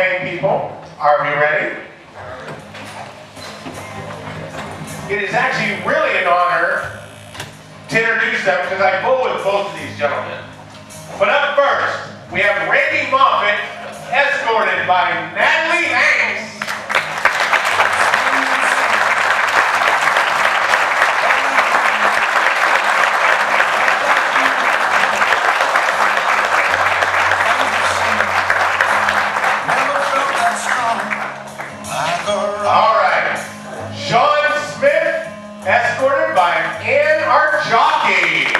Okay, people, are we ready? It is actually really an honor to introduce them because I bowl with both of these gentlemen. But up first, we have Randy Moffett, escorted by Natalie Hanks. All right, Sean Smith, escorted by Ann Archaki.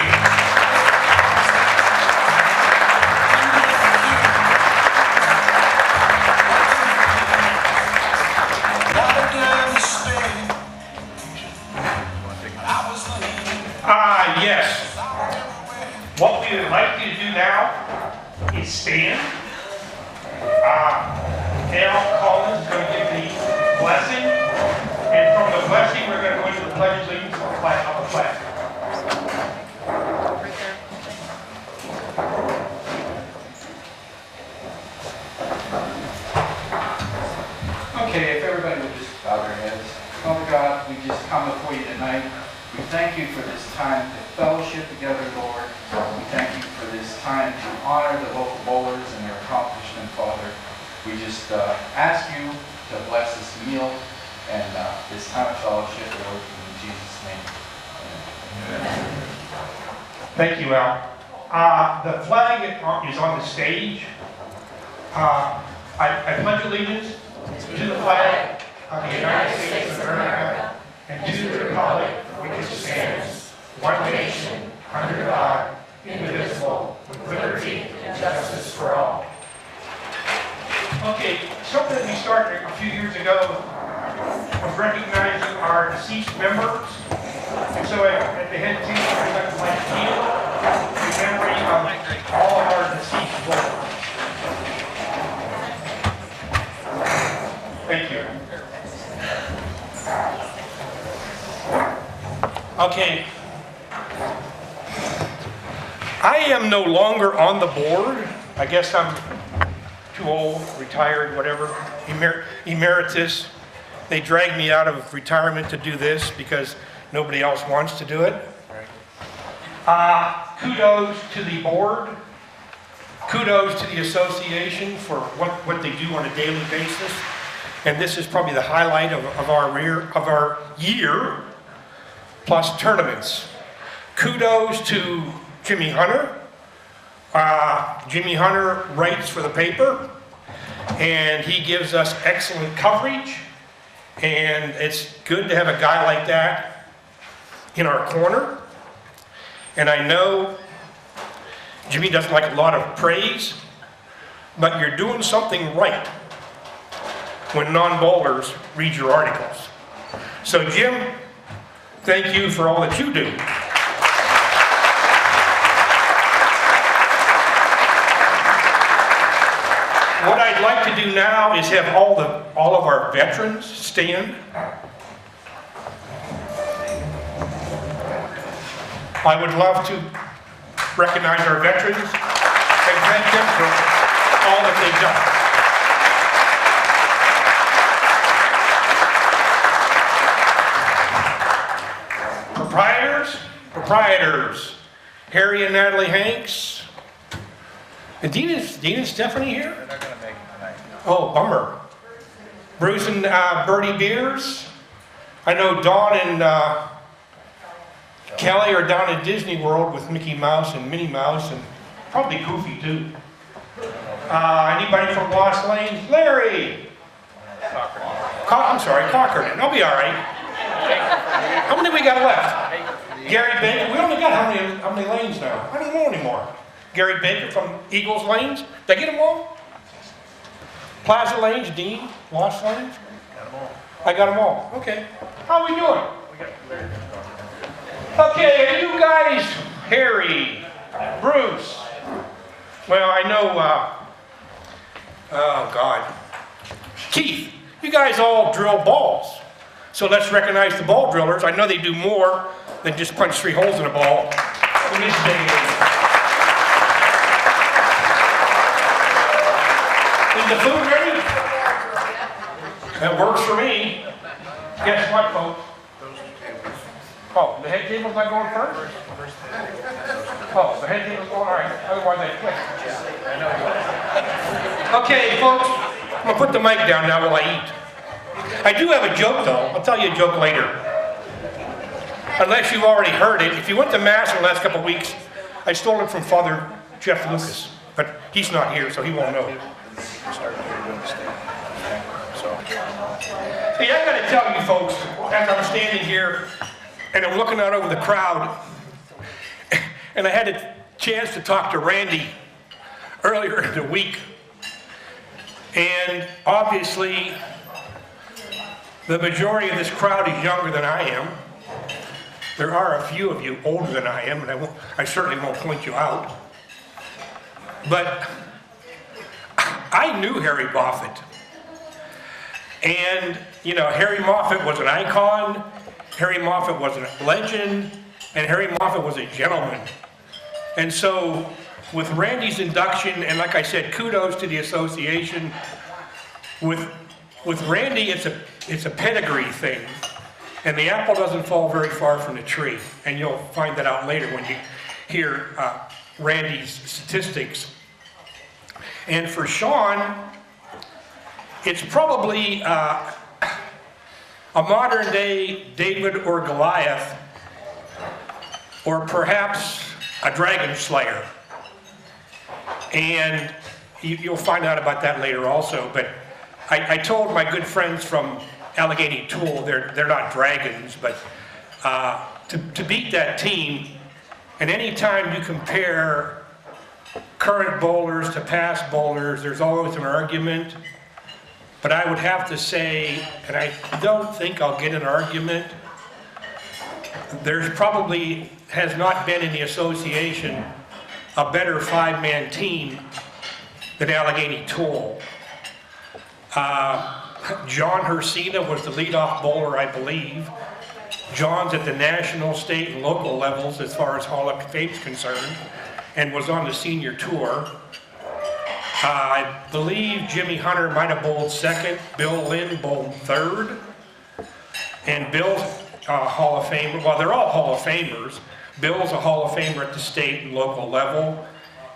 Yes. What we would like you to do now is stand. Al Collins is going to give the blessing, and from the blessing we're going to go into the pledge of allegiance on the flag. Okay, if everybody would just bow their heads. Father God, we just come before you tonight. We thank you for this time to fellowship together, Lord. We thank you for this time to honor the local bowlers and their accomplishment, Father. We just ask you to bless this meal and this time of fellowship, Lord, in Jesus' name. Amen. Thank you, Al. The flag is on the stage. I pledge allegiance to the flag of the United States of America and to the republic for which it stands, one nation, under God, indivisible, with liberty and justice for all. Okay, something that we started a few years ago was recognizing our deceased members. And so at the head table, we'd like to light a candle in memory of all of our deceased bowlers. Thank you. Okay. I am no longer on the board. I guess I'm too old, retired, whatever, emeritus. They dragged me out of retirement to do this because nobody else wants to do it. Kudos to the board. Kudos to the association for what they do on a daily basis. And this is probably the highlight of our year, plus tournaments. Kudos to Jimmy Hunter. Jimmy Hunter writes for the paper, and he gives us excellent coverage. And it's good to have a guy like that in our corner. And I know Jimmy doesn't like a lot of praise, but you're doing something right when non-bowlers read your articles. So Jim, thank you for all that you do. What I'd like to do now is have all of our veterans stand. I would love to recognize our veterans and thank them for all that they've done. Proprietors, Harry and Natalie Hanks. And Dean and Stephanie here? They're not going to make it tonight. Oh, bummer. Bruce and Bertie Beers. I know Dawn and Kelly are down at Disney World with Mickey Mouse and Minnie Mouse, and probably Goofy too. Anybody from Lost Lanes? Larry! I'm sorry, Cockerton. I'll be all right. How many we got left? Gary Baker. We only got how many lanes now? I don't know anymore. Gary Baker from Eagles Lanes. Did I get them all? Plaza Lanes, Dean, Lost Lanes? Got them all. I got them all. Okay. How are we doing? Okay, are you guys, Harry, Bruce? Well, I know, oh God. Keith, you guys all drill balls. So let's recognize the ball drillers. I know they do more than just punch 3 holes in a ball in this day and age. Is the food ready? That works for me. Guess what, folks? Oh, the head table's not going first? Oh, the head table's going, all right. Otherwise I quit. Okay, folks, I'm gonna put the mic down now while I eat. I do have a joke though. I'll tell you a joke later. Unless you've already heard it. If you went to Mass in the last couple of weeks, I stole it from Father Jeff Lucas. But he's not here, so he won't know. Hey, I gotta tell you folks, as I'm standing here and I'm looking out over the crowd, and I had a chance to talk to Randy earlier in the week, and obviously the majority of this crowd is younger than I am. There are a few of you older than I am, and I certainly won't point you out. But I knew Harry Moffett. And, you know, Harry Moffett was an icon, Harry Moffett was a legend, and Harry Moffett was a gentleman. And so, with Randy's induction, and like I said, kudos to the association, with Randy, it's a pedigree thing. And the apple doesn't fall very far from the tree. And you'll find that out later when you hear Randy's statistics. And for Sean, it's probably a modern day David or Goliath, or perhaps a dragon slayer. And you'll find out about that later also. But I told my good friends from Allegheny Tool, they're not dragons, but to beat that team, and any time you compare current bowlers to past bowlers, there's always an argument. But I would have to say, and I don't think I'll get an argument, there's probably has not been in the association a better five-man team than Allegheny Tool. John Hersina was the leadoff bowler, I believe. John's at the national, state, and local levels as far as Hall of Fame is concerned, and was on the senior tour. I believe Jimmy Hunter might have bowled second. Bill Lynn bowled third. And Bill's Hall of Famer. Well, they're all Hall of Famers. Bill's a Hall of Famer at the state and local level.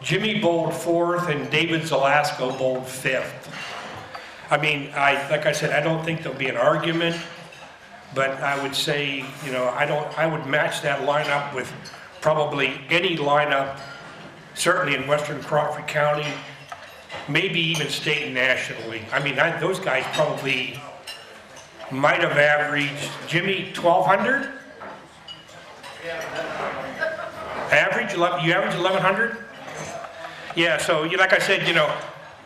Jimmy bowled fourth, and David Zelasco bowled fifth. I mean, like I said, I don't think there'll be an argument, but I would say, you know, I would match that lineup with probably any lineup, certainly in Western Crawford County, maybe even state and nationally. I mean, those guys probably might have averaged, Jimmy, 1,200? Average? You average 1,100? Yeah, so like I said, you know,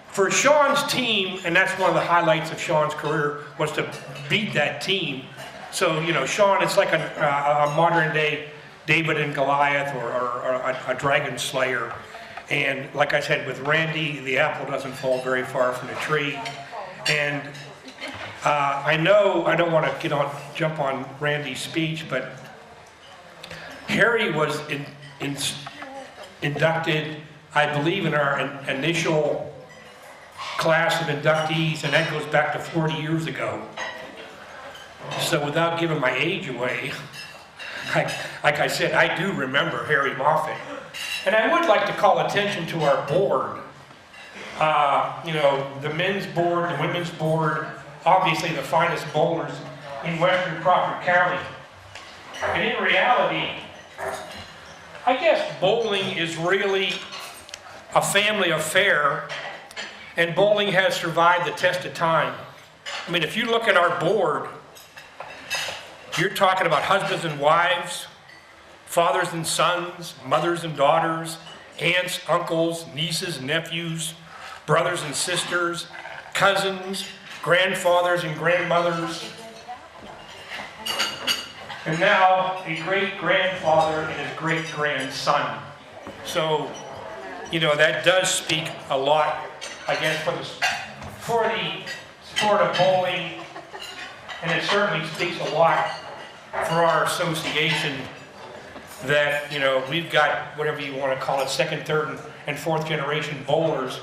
for Sean's team, and that's one of the highlights of Sean's career, was to beat that team. So, you know, Sean, it's like a modern day David and Goliath, or a dragon slayer. And like I said, with Randy, the apple doesn't fall very far from the tree. And I know I don't want to jump on Randy's speech, but Harry was inducted, I believe, in our initial class of inductees, and that goes back to 40 years ago. So without giving my age away, like I said, I do remember Harry Moffett. And I would like to call attention to our board. You know, the men's board, the women's board, obviously the finest bowlers in Western Crawford County. And in reality, I guess bowling is really a family affair, and bowling has survived the test of time. I mean, if you look at our board, you're talking about husbands and wives, fathers and sons, mothers and daughters, aunts, uncles, nieces, nephews, brothers and sisters, cousins, grandfathers and grandmothers, and now a great-grandfather and his great-grandson. So, you know, that does speak a lot, I guess, for the sport of bowling, and it certainly speaks a lot for our association that, you know, we've got, whatever you want to call it, second, third, and fourth generation bowlers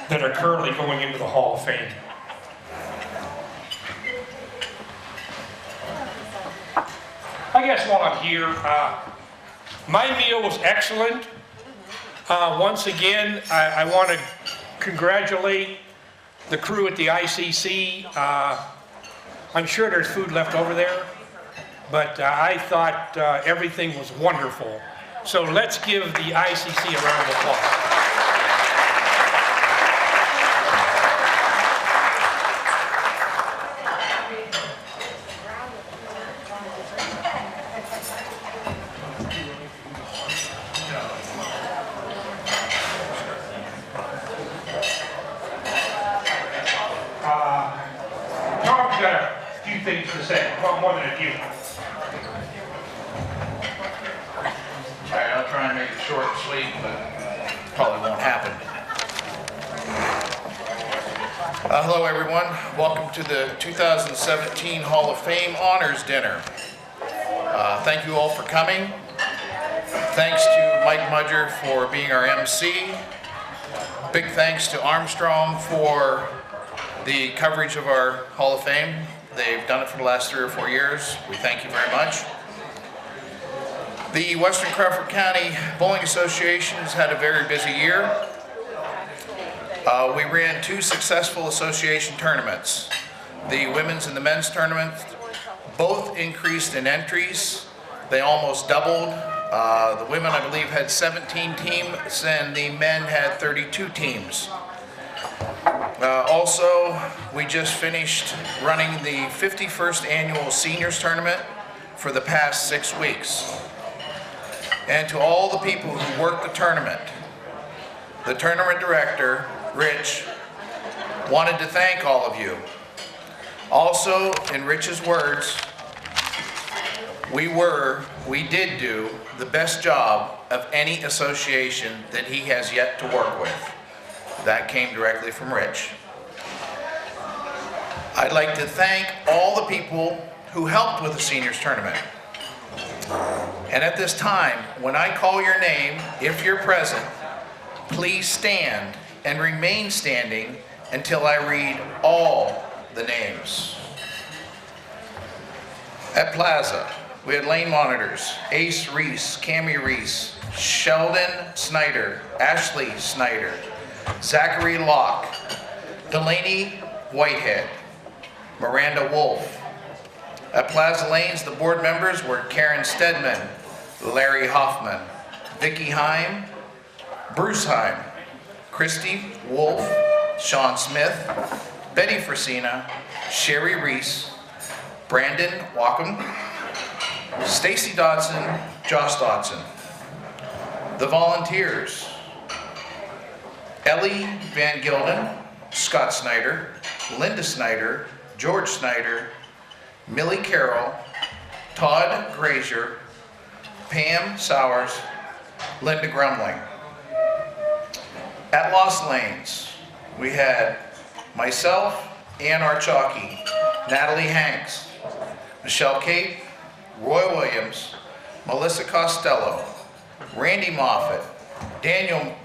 that are currently going into the Hall of Fame. I guess while I'm here, my meal was excellent. Once again, I want to congratulate the crew at the ICC. I'm sure there's food left over there, but I thought everything was wonderful. So let's give the ICC a round of applause. Tom's got a few things to say, well, more than a few. All right, I'll try and make it short and sweet, but probably won't happen. Hello, everyone. Welcome to the 2017 Hall of Fame Honors Dinner. Thank you all for coming. Thanks to Mike Mudger for being our MC. Big thanks to Armstrong for the coverage of our Hall of Fame. They've done it for the last 3 or 4 years. We thank you very much. The Western Crawford County Bowling Association has had a very busy year. We ran 2 successful association tournaments. The women's and the men's tournament both increased in entries. They almost doubled. The women, I believe, had 17 teams and the men had 32 teams. Also, we just finished running the 51st annual seniors tournament for the past 6 weeks. And to all the people who worked the tournament director, Rich, wanted to thank all of you. Also, in Rich's words, we did do the best job of any association that he has yet to work with. That came directly from Rich. I'd like to thank all the people who helped with the seniors tournament. And at this time, when I call your name, if you're present, please stand and remain standing until I read all the names. At Plaza, we had lane monitors, Ace Reese, Cami Reese, Sheldon Snyder, Ashley Snyder, Zachary Locke, Delaney Whitehead, Miranda Wolf. At Plaza Lanes, the board members were Karen Stedman, Larry Hoffman, Vicki Heim, Bruce Heim, Christy Wolf, Sean Smith, Betty Frasina, Sherry Reese, Brandon Wackham, Stacy Dodson, Josh Dodson. The volunteers: Ellie Van Gilden, Scott Snyder, Linda Snyder, George Snyder, Millie Carroll, Todd Grazier, Pam Sowers, Linda Grumling. At Lost Lanes, we had myself, Ann Archocki, Natalie Hanks, Michelle Cape, Roy Williams, Melissa Costello, Randy Moffett, Danielle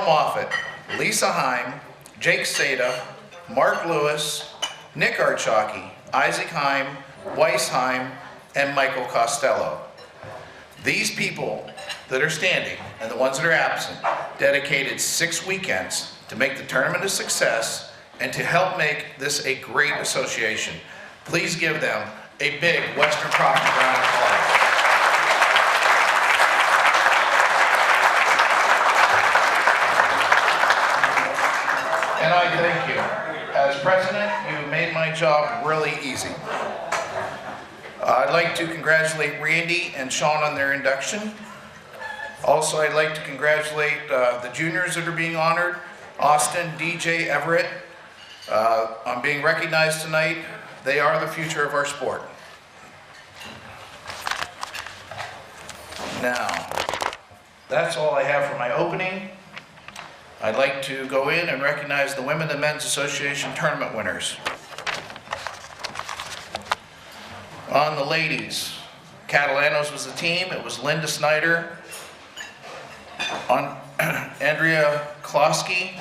Moffett, Lisa Heim, Jake Seda, Mark Lewis, Nick Archocki, Isaac Heim, Weiss Heim, and Michael Costello. These people that are standing and the ones that are absent dedicated 6 weekends to make the tournament a success and to help make this a great association. Please give them a big Western Crawford round of applause. And I thank you. As president, you made my job really easy. I'd like to congratulate Randy and Sean on their induction. Also, I'd like to congratulate the juniors that are being honored, Austin, DJ, Everett, on being recognized tonight. They are the future of our sport. Now, that's all I have for my opening. I'd like to go in and recognize the Women and Men's Association tournament winners. On the ladies, Catalanos was the team. It was Linda Snyder, on Andrea Klosky,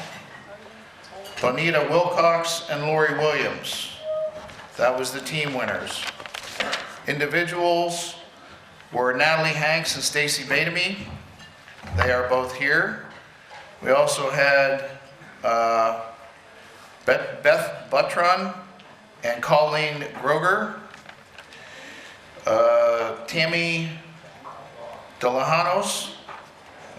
Bonita Wilcox, and Lori Williams. That was the team winners. Individuals were Natalie Hanks and Stacy Badamy. They are both here. We also had Beth Buttron and Colleen Groger, Tammy Delahanos,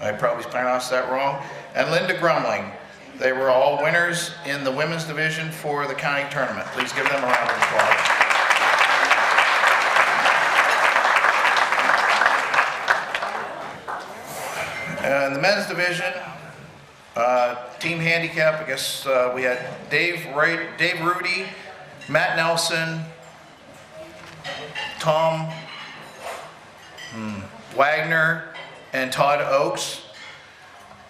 I probably pronounced that wrong, and Linda Grumling. They were all winners in the women's division for the county tournament. Please give them a round of applause. In the men's division, team handicap, I guess we had Dave Rudy, Matt Nelson, Tom Wagner, and Todd Oakes.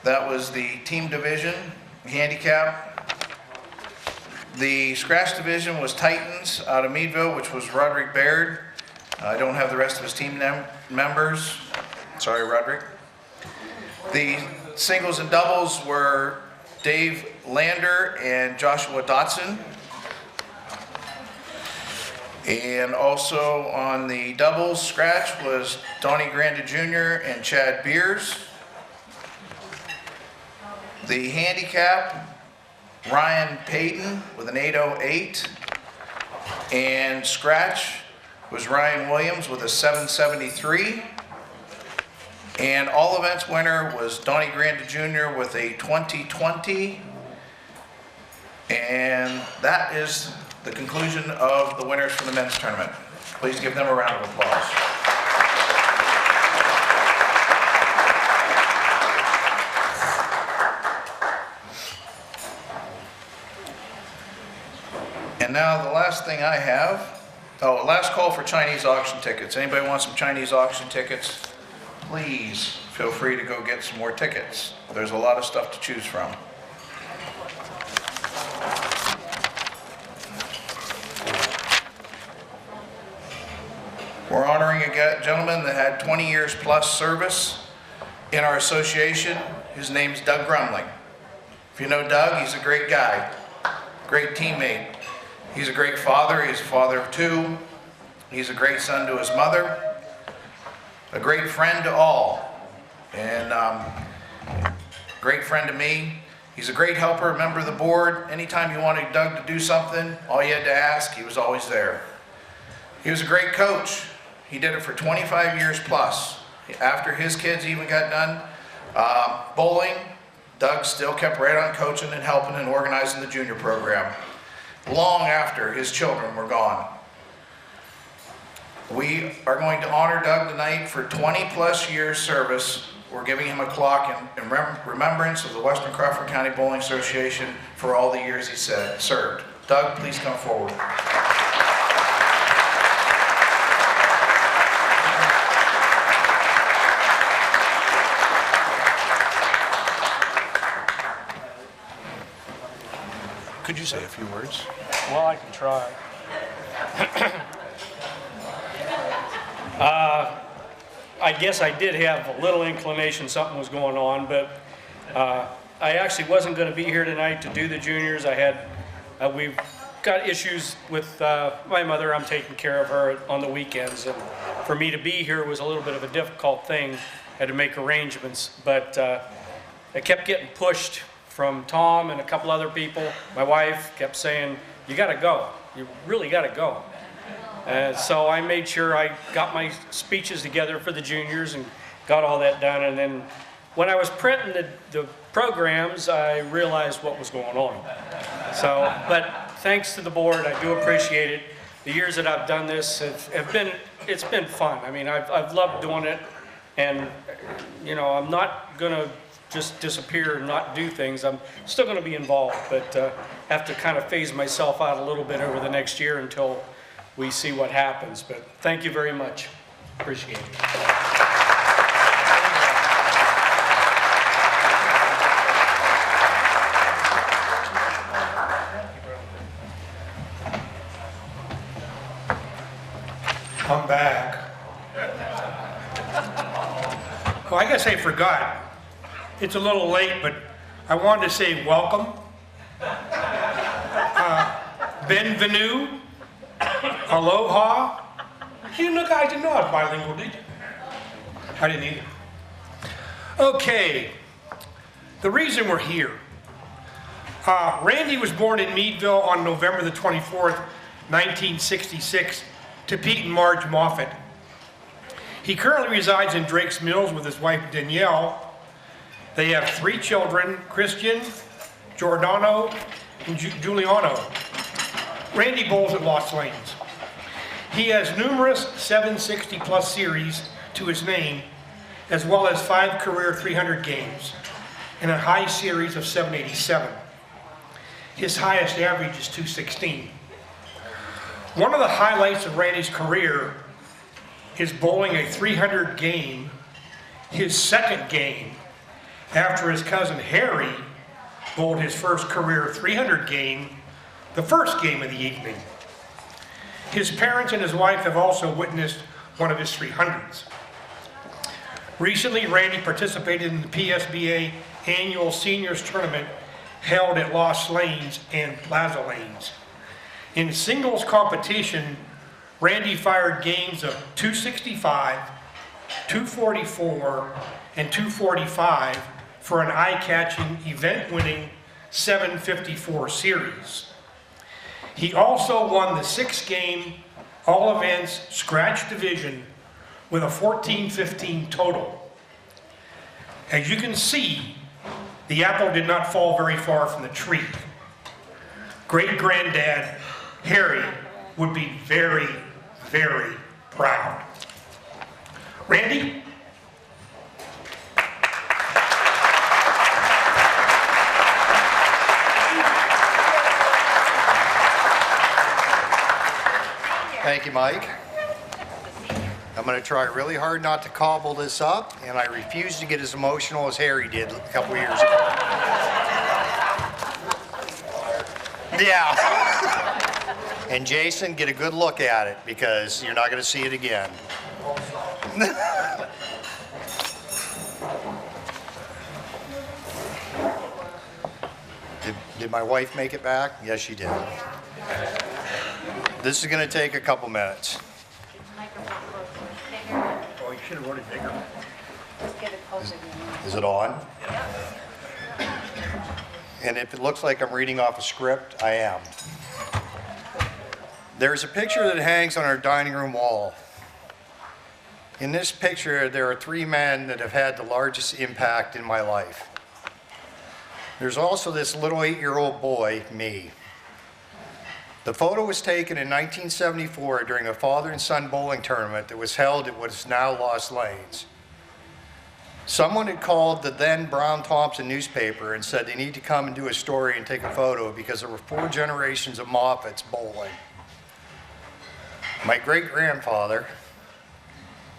That was the team division, handicap. The scratch division was Titans out of Meadville, which was Roderick Baird. I don't have the rest of his team members. Sorry, Roderick. The singles and doubles were Dave Lander and Joshua Dotson. And also on the doubles scratch was Donnie Granda Jr. and Chad Beers. The handicap, Ryan Payton with an 808. And scratch was Ryan Williams with a 773. And all events winner was Donnie Granda Jr. with a 2020. And that is the conclusion of the winners for the men's tournament. Please give them a round of applause. And now the last thing I have, last call for Chinese auction tickets. Anybody want some Chinese auction tickets? Please feel free to go get some more tickets. There's a lot of stuff to choose from. We're honoring a gentleman that had 20 years plus service in our association. His name's Doug Grumling. If you know Doug, he's a great guy, great teammate. He's a great father. He's a father of two. He's a great son to his mother, a great friend to all, and great friend to me. He's a great helper, a member of the board. Anytime you wanted Doug to do something, all you had to ask, he was always there. He was a great coach. He did it for 25 years plus. After his kids even got done bowling, Doug still kept right on coaching and helping and organizing the junior program, long after his children were gone. We are going to honor Doug tonight for 20 plus years service. We're giving him a clock in remembrance of the Western Crawford County Bowling Association for all the years he served. Doug, please come forward. Could you say a few words? Well, I can try. I guess I did have a little inclination something was going on, but I actually wasn't going to be here tonight to do the juniors. We've got issues with my mother. I'm taking care of her on the weekends, and for me to be here was a little bit of a difficult thing. Had to make arrangements, but I kept getting pushed from Tom and a couple other people. My wife kept saying, "You got to go. You really got to go." So I made sure I got my speeches together for the juniors and got all that done. And then when I was printing the programs, I realized what was going on. So, but thanks to the board, I do appreciate it. The years that I've done this it's been fun. I mean, I've loved doing it, and you know, I'm not gonna just disappear and not do things. I'm still gonna be involved, but have to kind of phase myself out a little bit over the next year until we see what happens. But thank you very much. Appreciate it. I'm back. Oh, I guess I forgot. It's a little late, but I wanted to say welcome. Bienvenue. Aloha, You know, guys didn't know I was bilingual, did you? I didn't either. Okay, the reason we're here. Randy was born in Meadville on November the 24th, 1966, to Pete and Marge Moffett. He currently resides in Drake's Mills with his wife Danielle. They have 3 children, Christian, Giordano, and Giuliano. Randy bowls at Lost Lanes. He has numerous 760-plus series to his name, as well as 5 career 300 games, and a high series of 787. His highest average is 216. One of the highlights of Randy's career is bowling a 300 game, his second game, after his cousin Harry bowled his first career 300 game, the first game of the evening. His parents and his wife have also witnessed one of his 300s. Recently, Randy participated in the PSBA annual seniors tournament held at Lost Lanes and Plaza Lanes. In singles competition, Randy fired games of 265, 244, and 245 for an eye-catching, event-winning 754 series. He also won the 6-game all-events scratch division with a 14-15 total. As you can see, the apple did not fall very far from the tree. Great-granddad Harry would be very, very proud. Randy? Thank you, Mike. I'm going to try really hard not to cobble this up, and I refuse to get as emotional as Harry did a couple years ago. Yeah. And Jason, get a good look at it, because you're not going to see it again. Did my wife make it back? Yes, she did. This is going to take a couple minutes. Oh, you should have wrote it bigger. Is it on? And if it looks like I'm reading off a script, I am. There's a picture that hangs on our dining room wall. In this picture, there are 3 men that have had the largest impact in my life. There's also this little 8-year-old boy, me. The photo was taken in 1974 during a father and son bowling tournament that was held at what is now Lost Lanes. Someone had called the then Brown Thompson newspaper and said they need to come and do a story and take a photo because there were 4 generations of Moffetts bowling. My great-grandfather,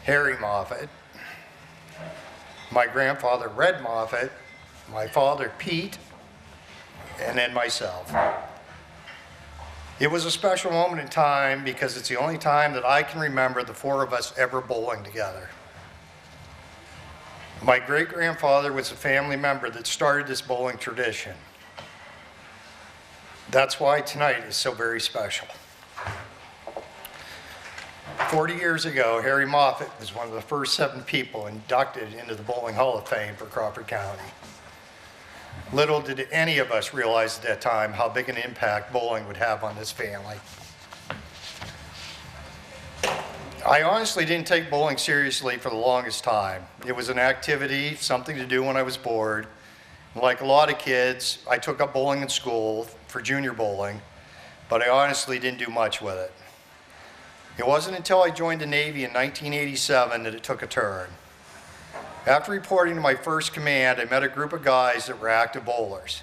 Harry Moffett, my grandfather, Red Moffett, my father, Pete, and then myself. It was a special moment in time because it's the only time that I can remember the 4 of us ever bowling together. My great-grandfather was a family member that started this bowling tradition. That's why tonight is so very special. 40 years ago, Harry Moffett was one of the first 7 people inducted into the Bowling Hall of Fame for Crawford County. Little did any of us realize at that time how big an impact bowling would have on this family. I honestly didn't take bowling seriously for the longest time. It was an activity, something to do when I was bored. Like a lot of kids, I took up bowling in school for junior bowling, but I honestly didn't do much with it. It wasn't until I joined the Navy in 1987 that it took a turn. After reporting to my first command, I met a group of guys that were active bowlers.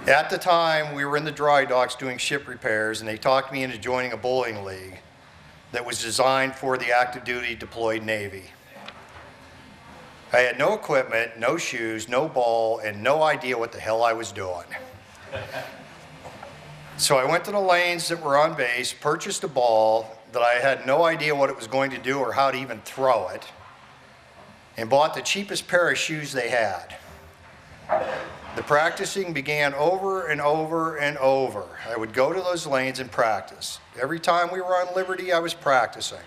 At the time, we were in the dry docks doing ship repairs, and they talked me into joining a bowling league that was designed for the active duty deployed Navy. I had no equipment, no shoes, no ball, and no idea what the hell I was doing. So I went to the lanes that were on base, purchased a ball that I had no idea what it was going to do or how to even throw it, and bought the cheapest pair of shoes they had. The practicing began over and over and over. I would go to those lanes and practice. Every time we were on Liberty, I was practicing.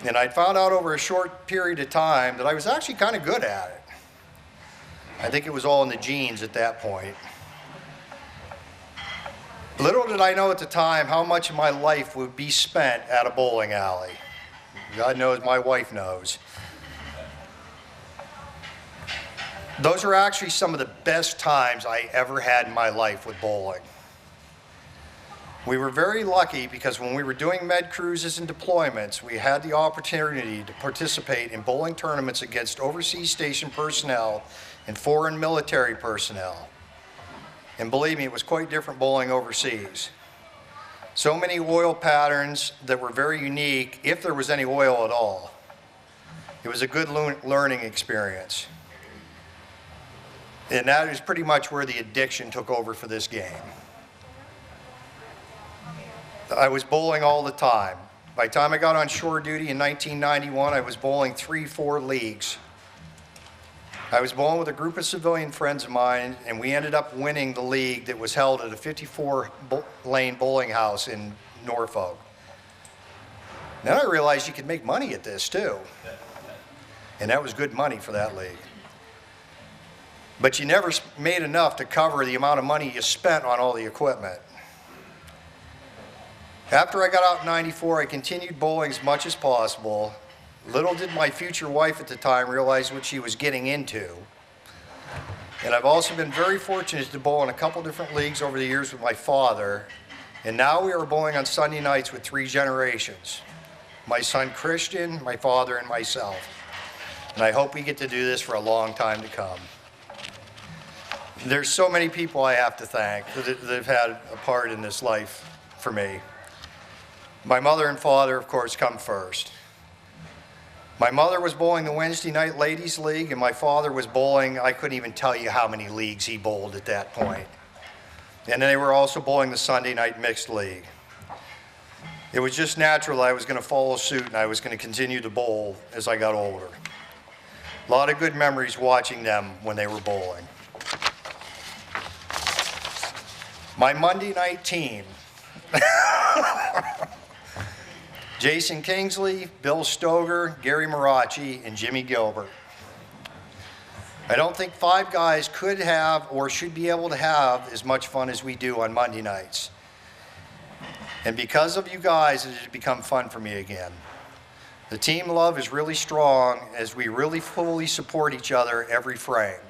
And I found out over a short period of time that I was actually kind of good at it. I think it was all in the genes at that point. Little did I know at the time how much of my life would be spent at a bowling alley. God knows, my wife knows. Those are actually some of the best times I ever had in my life with bowling. We were very lucky because when we were doing med cruises and deployments, we had the opportunity to participate in bowling tournaments against overseas station personnel and foreign military personnel. And believe me, it was quite different bowling overseas. So many oil patterns that were very unique, if there was any oil at all. It was a good learning experience. And that is pretty much where the addiction took over for this game. I was bowling all the time. By the time I got on shore duty in 1991, I was bowling 3-4 leagues. I was bowling with a group of civilian friends of mine, and we ended up winning the league that was held at a 54-lane bowling house in Norfolk. Then I realized you could make money at this too. And that was good money for that league. But you never made enough to cover the amount of money you spent on all the equipment. After I got out in '94, I continued bowling as much as possible. Little did my future wife at the time realize what she was getting into. And I've also been very fortunate to bowl in a couple different leagues over the years with my father. And now we are bowling on Sunday nights with 3 generations. My son Christian, my father, and myself. And I hope we get to do this for a long time to come. There's so many people I have to thank that have had a part in this life for me. My mother and father, of course, come first. My mother was bowling the Wednesday night ladies league, and my father was bowling, I couldn't even tell you how many leagues he bowled at that point. And they were also bowling the Sunday night mixed league. It was just natural I was going to follow suit, and I was going to continue to bowl as I got older. A lot of good memories watching them when they were bowling. My Monday night team. Jason Kingsley, Bill Stoger, Gary Marachi, and Jimmy Gilbert. I don't think 5 guys could have or should be able to have as much fun as we do on Monday nights. And because of you guys, it has become fun for me again. The team love is really strong as we really fully support each other every frame.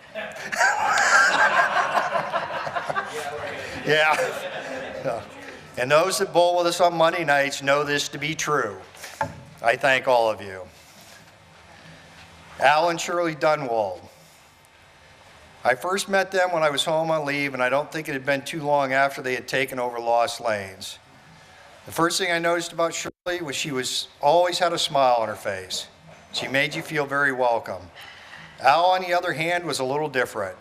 Yeah. And those that bowl with us on Monday nights know this to be true. I thank all of you. Al and Shirley Dunwald. I first met them when I was home on leave, and I don't think it had been too long after they had taken over Lost Lanes. The first thing I noticed about Shirley was she always had a smile on her face. She made you feel very welcome. Al, on the other hand, was a little different.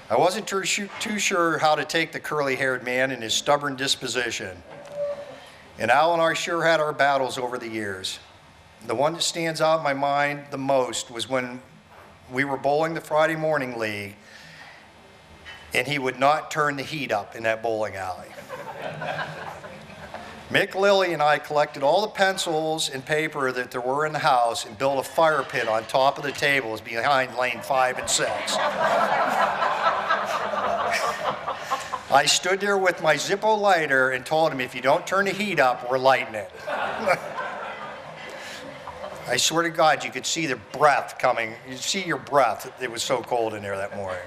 I wasn't too sure how to take the curly-haired man and his stubborn disposition. And Al and I sure had our battles over the years. The one that stands out in my mind the most was when we were bowling the Friday morning league, and he would not turn the heat up in that bowling alley. Mick Lilly and I collected all the pencils and paper that there were in the house and built a fire pit on top of the tables behind lane 5 and 6. I stood there with my Zippo lighter and told him, if you don't turn the heat up, we're lighting it. I swear to God, you could see the breath coming. You'd see your breath. It was so cold in there that morning.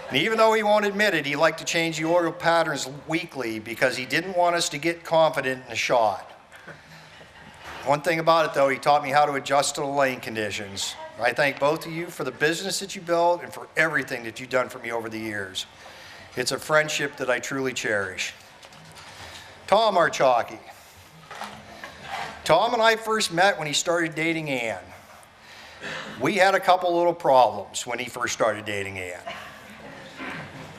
And even though he won't admit it, he liked to change the oil patterns weekly because he didn't want us to get confident in the shot. One thing about it, though, he taught me how to adjust to the lane conditions. I thank both of you for the business that you built and for everything that you've done for me over the years. It's a friendship that I truly cherish. Tom Archocki. Tom and I first met when he started dating Ann. We had a couple little problems when he first started dating Ann,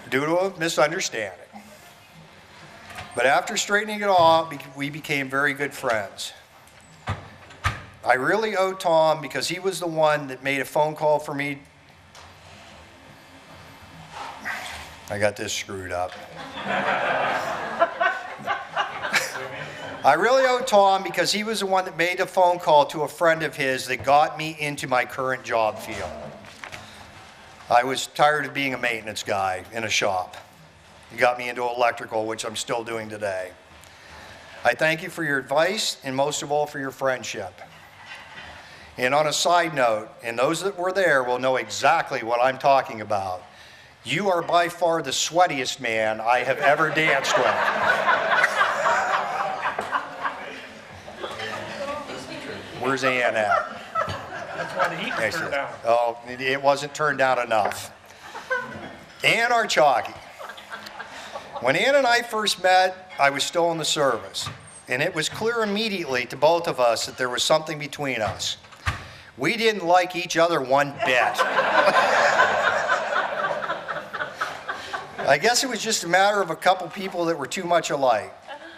due to a misunderstanding. But after straightening it all, we became very good friends. I really owe Tom because he was the one that made a phone call for me I got this screwed up. I really owe Tom because he was the one that made a phone call to a friend of his that got me into my current job field. I was tired of being a maintenance guy in a shop. He got me into electrical, which I'm still doing today. I thank you for your advice and most of all for your friendship. And on a side note, and those that were there will know exactly what I'm talking about, you are by far the sweatiest man I have ever danced with. Where's Ann at? That's why the heat was turned down. Oh, it wasn't turned down enough. Ann Archaki. When Ann and I first met, I was still in the service, and it was clear immediately to both of us that there was something between us. We didn't like each other one bit. I guess it was just a matter of a couple people that were too much alike.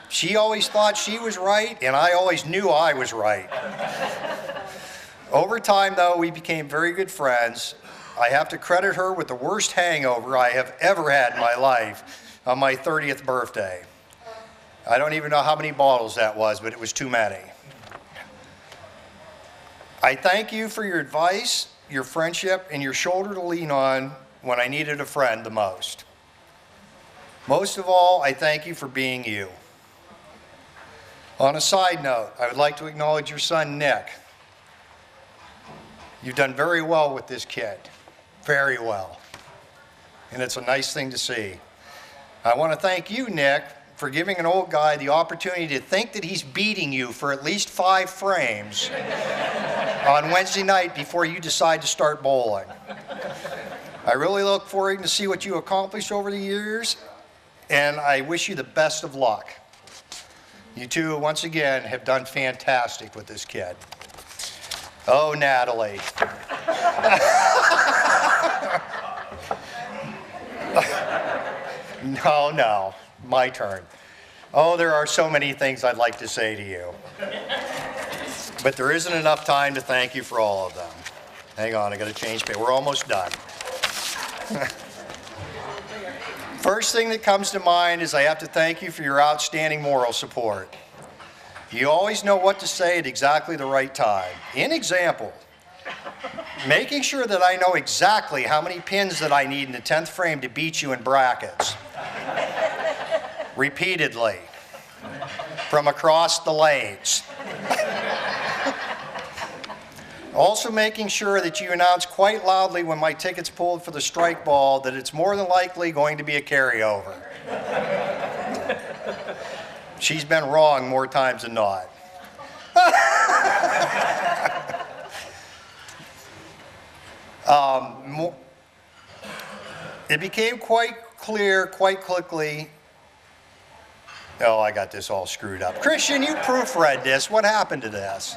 She always thought she was right, and I always knew I was right. Over time, though, we became very good friends. I have to credit her with the worst hangover I have ever had in my life on my 30th birthday. I don't even know how many bottles that was, but it was too many. I thank you for your advice, your friendship, and your shoulder to lean on when I needed a friend the most. Most of all, I thank you for being you. On a side note, I would like to acknowledge your son, Nick. You've done very well with this kid, very well. And it's a nice thing to see. I want to thank you, Nick, for giving an old guy the opportunity to think that he's beating you for at least 5 frames on Wednesday night before you decide to start bowling. I really look forward to see what you accomplish over the years, and I wish you the best of luck. You two, once again, have done fantastic with this kid. Oh, Natalie. No, my turn. Oh, there are so many things I'd like to say to you. But there isn't enough time to thank you for all of them. Hang on, I gotta change page. We're almost done. First thing that comes to mind is I have to thank you for your outstanding moral support. You always know what to say at exactly the right time. In example, making sure that I know exactly how many pins that I need in the 10th frame to beat you in brackets. Repeatedly. From across the lanes. Also making sure that you announce quite loudly when my ticket's pulled for the strike ball that it's more than likely going to be a carryover. She's been wrong more times than not. It became quite clear, quite quickly. Oh, I got this all screwed up. Christian, you proofread this. What happened to this?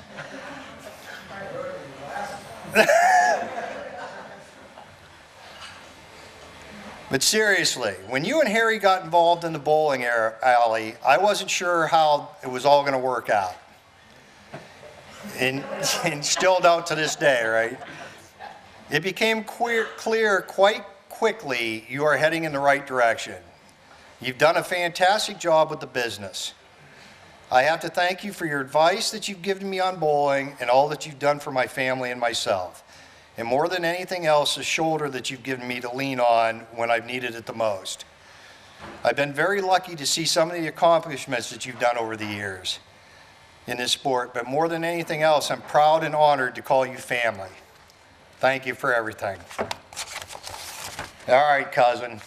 But seriously, when you and Harry got involved in the bowling alley, I wasn't sure how it was all going to work out. And still don't to this day, right? It became clear quite quickly you are heading in the right direction. You've done a fantastic job with the business. I have to thank you for your advice that you've given me on bowling and all that you've done for my family and myself. And more than anything else, the shoulder that you've given me to lean on when I've needed it the most. I've been very lucky to see some of the accomplishments that you've done over the years in this sport, but more than anything else, I'm proud and honored to call you family. Thank you for everything. All right, cousin.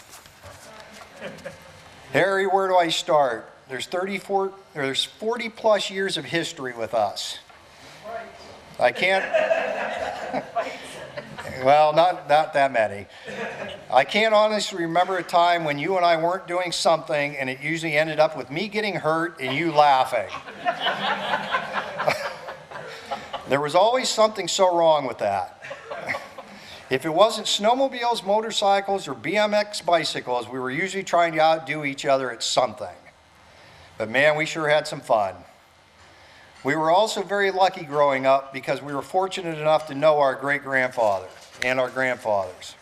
Harry, where do I start? There's 40 plus years of history with us. I can't, well, not that many. I can't honestly remember a time when you and I weren't doing something and it usually ended up with me getting hurt and you laughing. There was always something so wrong with that. If it wasn't snowmobiles, motorcycles, or BMX bicycles, we were usually trying to outdo each other at something. But man, we sure had some fun. We were also very lucky growing up because we were fortunate enough to know our great-grandfather and our grandfathers.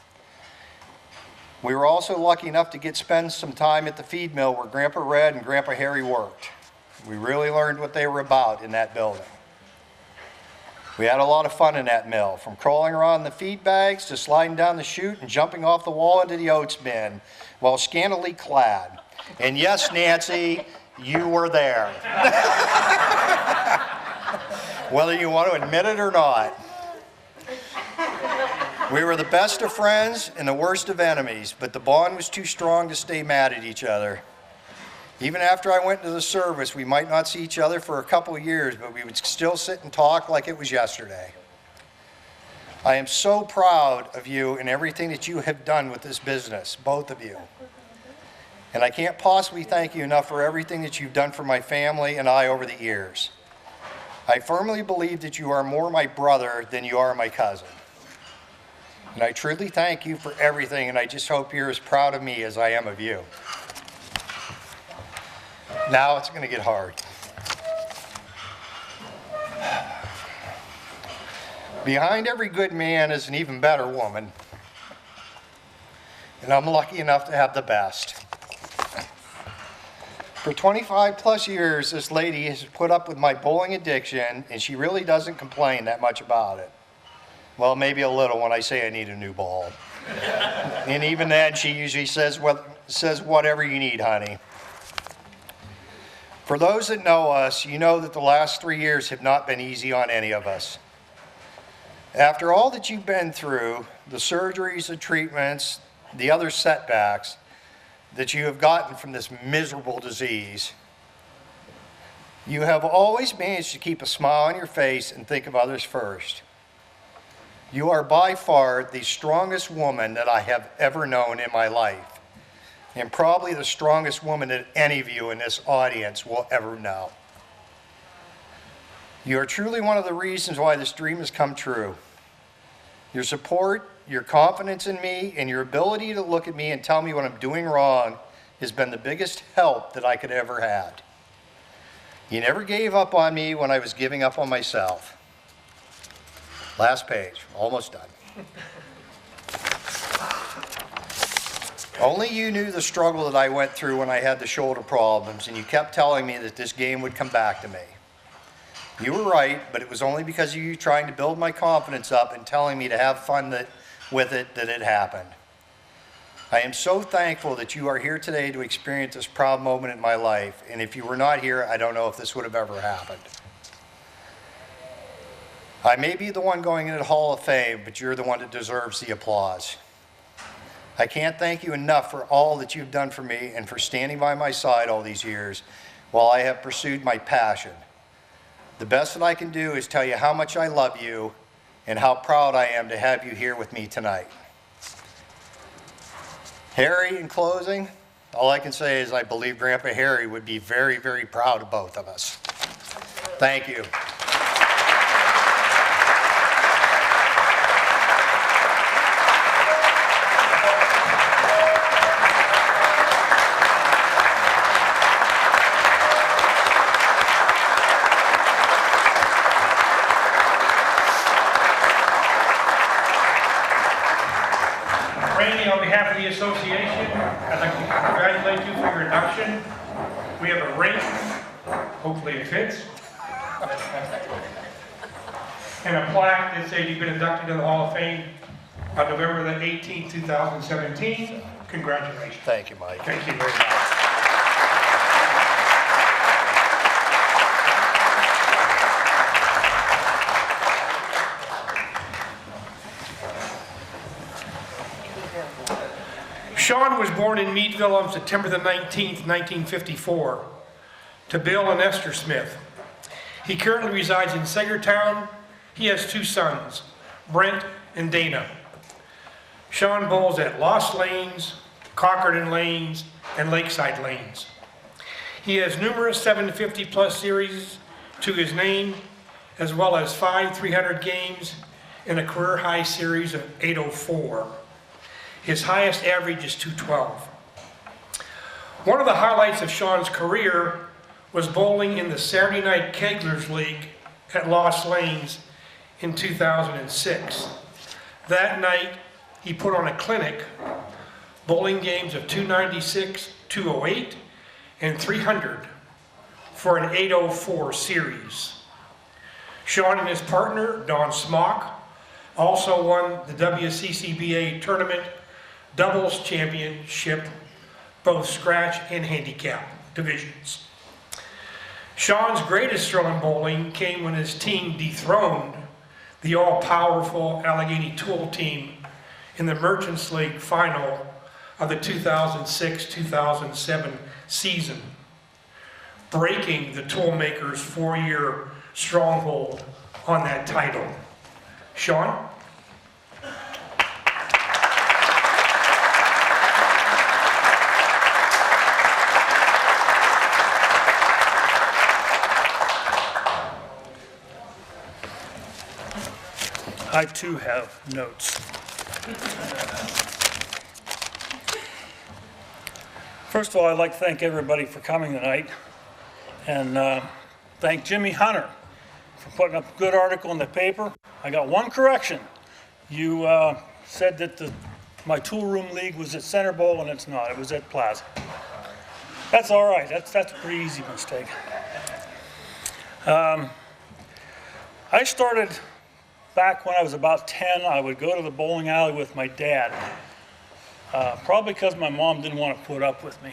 We were also lucky enough to spend some time at the feed mill where Grandpa Red and Grandpa Harry worked. We really learned what they were about in that building. We had a lot of fun in that mill, from crawling around the feed bags to sliding down the chute and jumping off the wall into the oats bin while scantily clad. And yes, Nancy, you were there. Whether you want to admit it or not. We were the best of friends and the worst of enemies, but the bond was too strong to stay mad at each other. Even after I went into the service, we might not see each other for a couple of years, but we would still sit and talk like it was yesterday. I am so proud of you and everything that you have done with this business, both of you. And I can't possibly thank you enough for everything that you've done for my family and I over the years. I firmly believe that you are more my brother than you are my cousin. And I truly thank you for everything, and I just hope you're as proud of me as I am of you. Now it's going to get hard. Behind every good man is an even better woman. And I'm lucky enough to have the best. For 25 plus years, this lady has put up with my bowling addiction, and she really doesn't complain that much about it. Well, maybe a little when I say I need a new ball. And even then, she usually says whatever you need, honey. For those that know us, you know that the last 3 years have not been easy on any of us. After all that you've been through, the surgeries, the treatments, the other setbacks that you have gotten from this miserable disease, you have always managed to keep a smile on your face and think of others first. You are by far the strongest woman that I have ever known in my life, and probably the strongest woman that any of you in this audience will ever know. You are truly one of the reasons why this dream has come true. Your support, your confidence in me, and your ability to look at me and tell me what I'm doing wrong has been the biggest help that I could ever had. You never gave up on me when I was giving up on myself. Last page, almost done. Only you knew the struggle that I went through when I had the shoulder problems, and you kept telling me that this game would come back to me. You were right, but it was only because of you trying to build my confidence up and telling me to have fun with it that it happened. I am so thankful that you are here today to experience this proud moment in my life, and if you were not here, I don't know if this would have ever happened. I may be the one going into the Hall of Fame, but you're the one that deserves the applause. I can't thank you enough for all that you've done for me and for standing by my side all these years while I have pursued my passion. The best that I can do is tell you how much I love you and how proud I am to have you here with me tonight. Harry, in closing, all I can say is I believe Grandpa Harry would be very, very proud of both of us. Thank you. Randy, on behalf of the association, I'd like to congratulate you for your induction. We have a ring, hopefully it fits, and a plaque that says you've been inducted in the Hall of Fame on November the 18th, 2017. Congratulations. Thank you, Mike. Thank you very much. Sean was born in Meadville on September the 19th, 1954, to Bill and Esther Smith. He currently resides in Sagertown. He has 2 sons, Brent and Dana. Sean bowls at Lost Lanes, Cockerton Lanes, and Lakeside Lanes. He has numerous 750 plus series to his name, as well as 5 300 games and a career high series of 804. His highest average is 212. One of the highlights of Sean's career was bowling in the Saturday Night Kegler's League at Lost Lanes in 2006. That night, he put on a clinic bowling games of 296, 208, and 300 for an 804 series. Sean and his partner, Don Smock, also won the WCCBA tournament doubles championship, both scratch and handicap divisions. Sean's greatest throw in bowling came when his team dethroned the all-powerful Allegheny Tool team in the Merchants League final of the 2006-2007 season, breaking the Toolmakers' 4-year stronghold on that title. Sean? I too have notes. First of all, I'd like to thank everybody for coming tonight, and thank Jimmy Hunter for putting up a good article in the paper. I got one correction. You said that my tool room league was at Center Bowl, and it's not. It was at Plaza. That's all right. That's a pretty easy mistake. I started back when I was about 10. I would go to the bowling alley with my dad, probably because my mom didn't want to put up with me.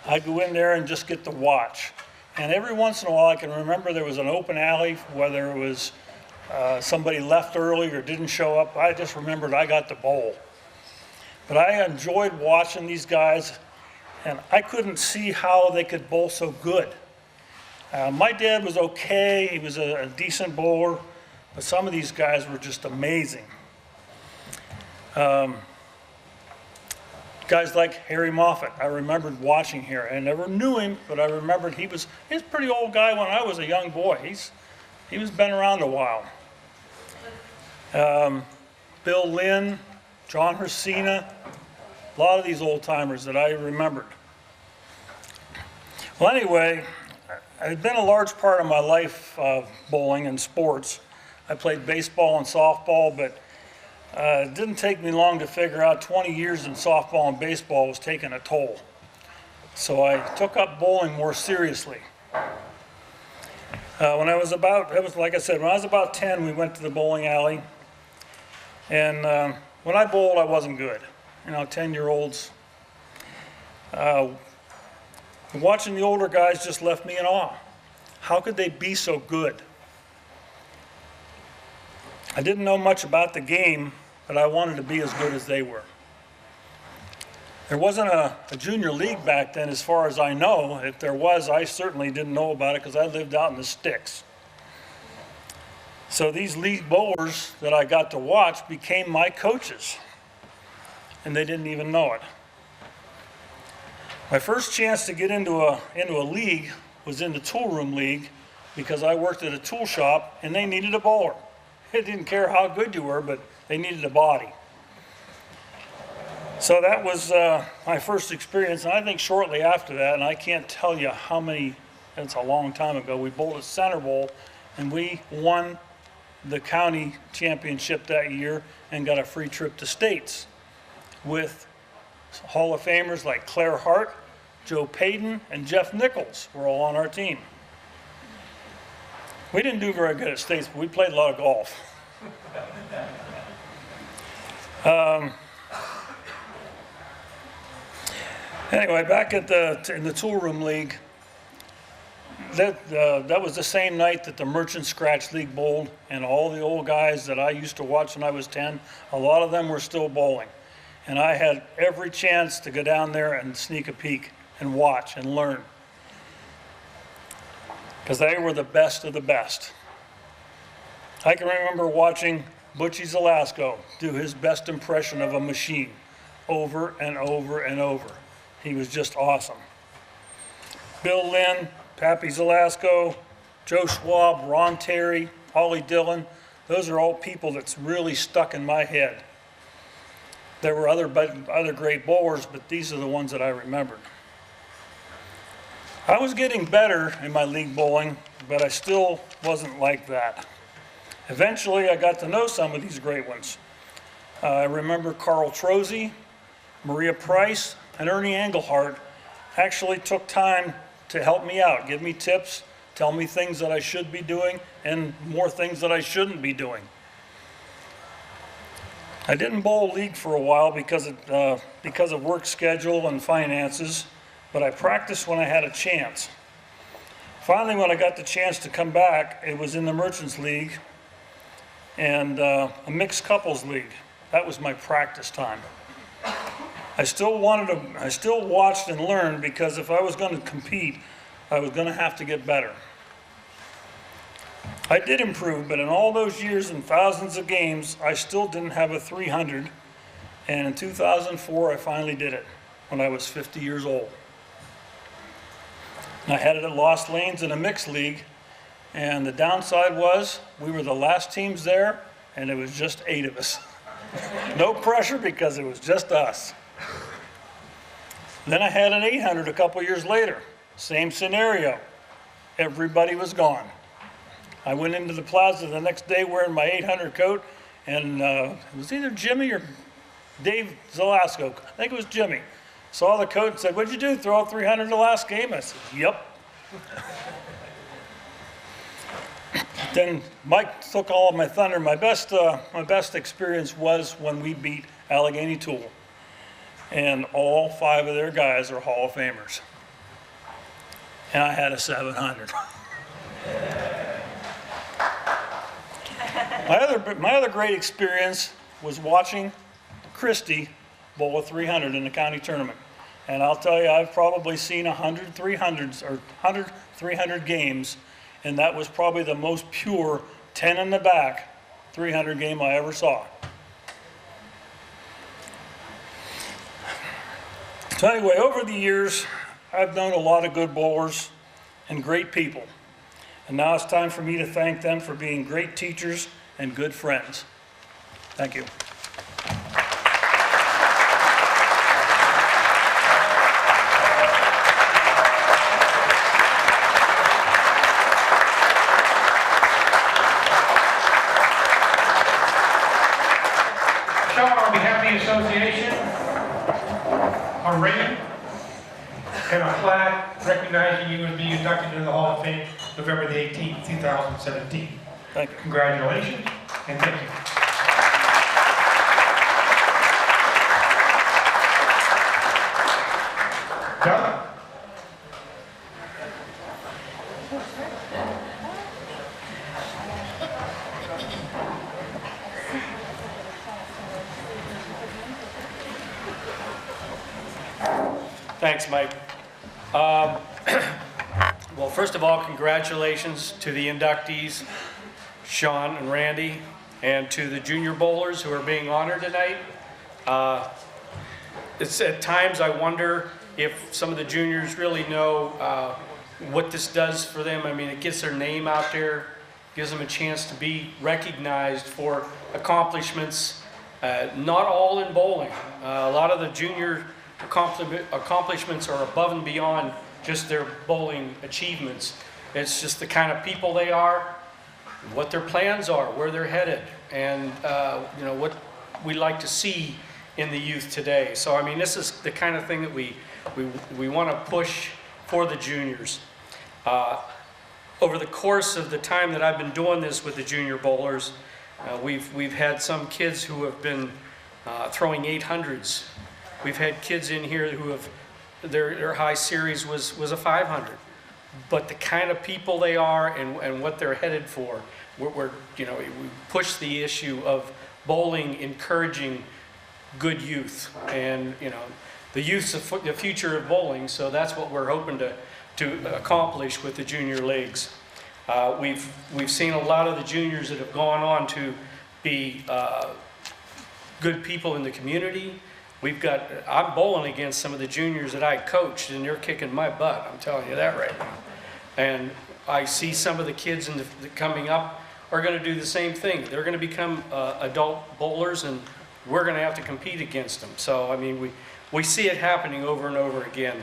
I'd go in there and just get to watch. And every once in a while, I can remember there was an open alley, whether it was somebody left early or didn't show up. I just remembered I got to bowl. But I enjoyed watching these guys, and I couldn't see how they could bowl so good. My dad was okay. He was a decent bowler, but some of these guys were just amazing. Guys like Harry Moffat, I remembered watching here. I never knew him, but I remembered he was a pretty old guy when I was a young boy. He was been around a while. Bill Lynn, John Hersina, a lot of these old timers that I remembered. Well, anyway, it had been a large part of my life, bowling and sports. I played baseball and softball, but it didn't take me long to figure out 20 years in softball and baseball was taking a toll. So I took up bowling more seriously. When I was about 10, we went to the bowling alley. And when I bowled, I wasn't good. 10-year-olds. Watching the older guys just left me in awe. How could they be so good? I didn't know much about the game, but I wanted to be as good as they were. There wasn't a junior league back then, as far as I know. If there was, I certainly didn't know about it because I lived out in the sticks. So these league bowlers that I got to watch became my coaches, and they didn't even know it. My first chance to get into a league was in the tool room league because I worked at a tool shop and they needed a bowler. They didn't care how good you were, but they needed a body. So that was my first experience, and I think shortly after that, and I can't tell you how many, it's a long time ago, we bowled at Center Bowl, and we won the county championship that year and got a free trip to States with Hall of Famers like Claire Hart, Joe Payton, and Jeff Nichols were all on our team. We didn't do very good at States, but we played a lot of golf. Anyway, back in the tool room league, that was the same night that the Merchant Scratch League bowled, and all the old guys that I used to watch when I was 10, a lot of them were still bowling. And I had every chance to go down there and sneak a peek and watch and learn, because they were the best of the best. I can remember watching Butchie Zelasco do his best impression of a machine over and over and over. He was just awesome. Bill Lynn, Pappy Zelasco, Joe Schwab, Ron Terry, Ollie Dillon, those are all people that's really stuck in my head. There were other great bowlers, but these are the ones that I remembered. I was getting better in my league bowling, but I still wasn't like that. Eventually, I got to know some of these great ones. I remember Carl Trozzi, Maria Price and Ernie Engelhardt actually took time to help me out, give me tips, tell me things that I should be doing and more things that I shouldn't be doing. I didn't bowl league for a while because of work schedule and finances, but I practiced when I had a chance. Finally, when I got the chance to come back, it was in the Merchants League and a mixed couples league. That was my practice time. I still watched and learned because if I was going to compete, I was going to have to get better. I did improve, but in all those years and thousands of games, I still didn't have a 300. And in 2004, I finally did it when I was 50 years old. And I had it at Lost Lanes in a mixed league. And the downside was we were the last teams there, and it was just 8 of us. No pressure because it was just us. Then I had an 800 a couple years later. Same scenario. Everybody was gone. I went into the plaza the next day wearing my 800 coat, and it was either Jimmy or Dave Zelasco. I think it was Jimmy. Saw the coat and said, "What'd you do, throw out 300 the last game?" I said, "Yep." Then Mike took all of my thunder. My best experience was when we beat Allegheny Tool. And all 5 of their guys are Hall of Famers. And I had a 700. My other great experience was watching Christie bowl a 300 in the county tournament. And I'll tell you, I've probably seen 100 300s or 100 300 games, and that was probably the most pure 10 in the back 300 game I ever saw. So anyway, over the years, I've known a lot of good bowlers and great people. And now it's time for me to thank them for being great teachers and good friends. Thank you. Sean, on behalf of the association, a ring and a plaque recognizing you as being inducted into the Hall of Fame November the 18th, 2017. Thank you. Congratulations, and thank you. Doug? Thanks, Mike. Well, first of all, congratulations to the inductees, Sean and Randy, and to the junior bowlers who are being honored tonight. It's at times I wonder if some of the juniors really know what this does for them. I mean, it gets their name out there, gives them a chance to be recognized for accomplishments, not all in bowling. A lot of the junior accomplishments are above and beyond just their bowling achievements. It's just the kind of people they are, what their plans are, where they're headed, and you know, what we like to see in the youth today. So I mean, this is the kind of thing that we want to push for the juniors. Over the course of the time that I've been doing this with the junior bowlers, we've had some kids who have been throwing 800s. We've had kids in here who have their high series was a 500. But the kind of people they are and what they're headed for, we're you know, we push the issue of bowling encouraging good youth, and you know, the youth's the future of bowling. So that's what we're hoping to accomplish with the junior leagues. We've seen a lot of the juniors that have gone on to be good people in the community. I'm bowling against some of the juniors that I coached, and they're kicking my butt. I'm telling you that right now. And I see some of the kids coming up are going to do the same thing. They're going to become adult bowlers, and we're going to have to compete against them. So I mean, we see it happening over and over again.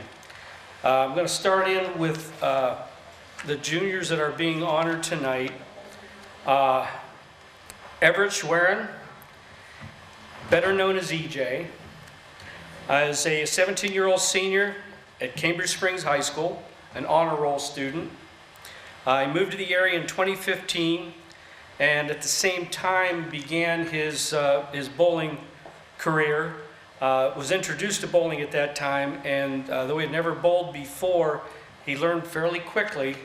I'm going to start in with the juniors that are being honored tonight. Everett Schwerin, better known as EJ. As a 17-year-old senior at Cambridge Springs High School, an honor roll student. He moved to the area in 2015, and at the same time began his bowling career. Was introduced to bowling at that time, and though he had never bowled before, he learned fairly quickly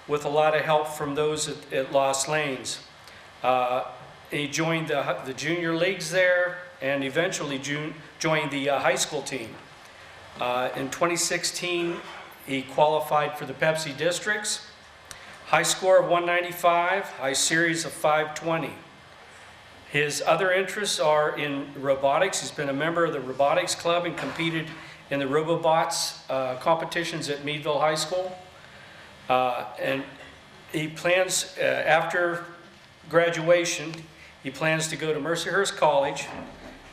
with a lot of help from those at Lost Lanes. He joined the junior leagues there and eventually joined the high school team. In 2016, he qualified for the Pepsi districts. High score of 195, high series of 520. His other interests are in robotics. He's been a member of the robotics club and competed in the Robobots competitions at Meadville High School. And he plans, after graduation, he plans to go to Mercyhurst College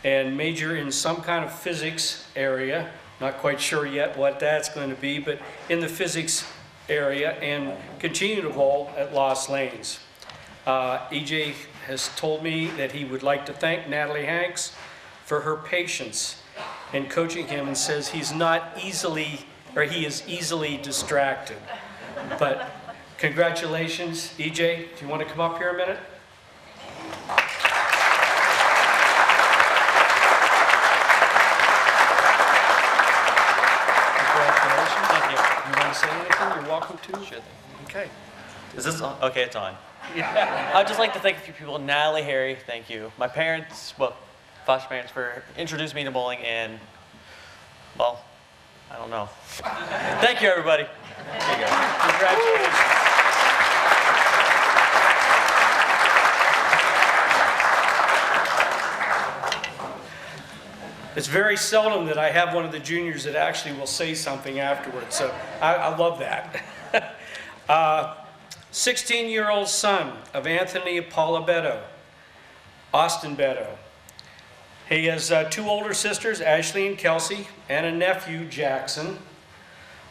and major in some kind of physics area. Not quite sure yet what that's going to be, but in the physics area, and continue to bowl at Lost Lanes. EJ has told me that he would like to thank Natalie Hanks for her patience in coaching him, and says he's not easily, or he is easily distracted. But congratulations, EJ. Do you want to come up here a minute? Congratulations. Thank you. You want to say anything? You're welcome to. Sure thing. Okay. Is this on? Okay, it's on. I'd just like to thank a few people. Natalie, Harry, thank you. My parents, well, foster parents, for introducing me to bowling, and, well, I don't know. Thank you, everybody. There you go. Congratulations. It's very seldom that I have one of the juniors that actually will say something afterwards, so I love that. 16-year-old son of Anthony and Paula Beto, Austin Beto. He has two older sisters, Ashley and Kelsey, and a nephew, Jackson.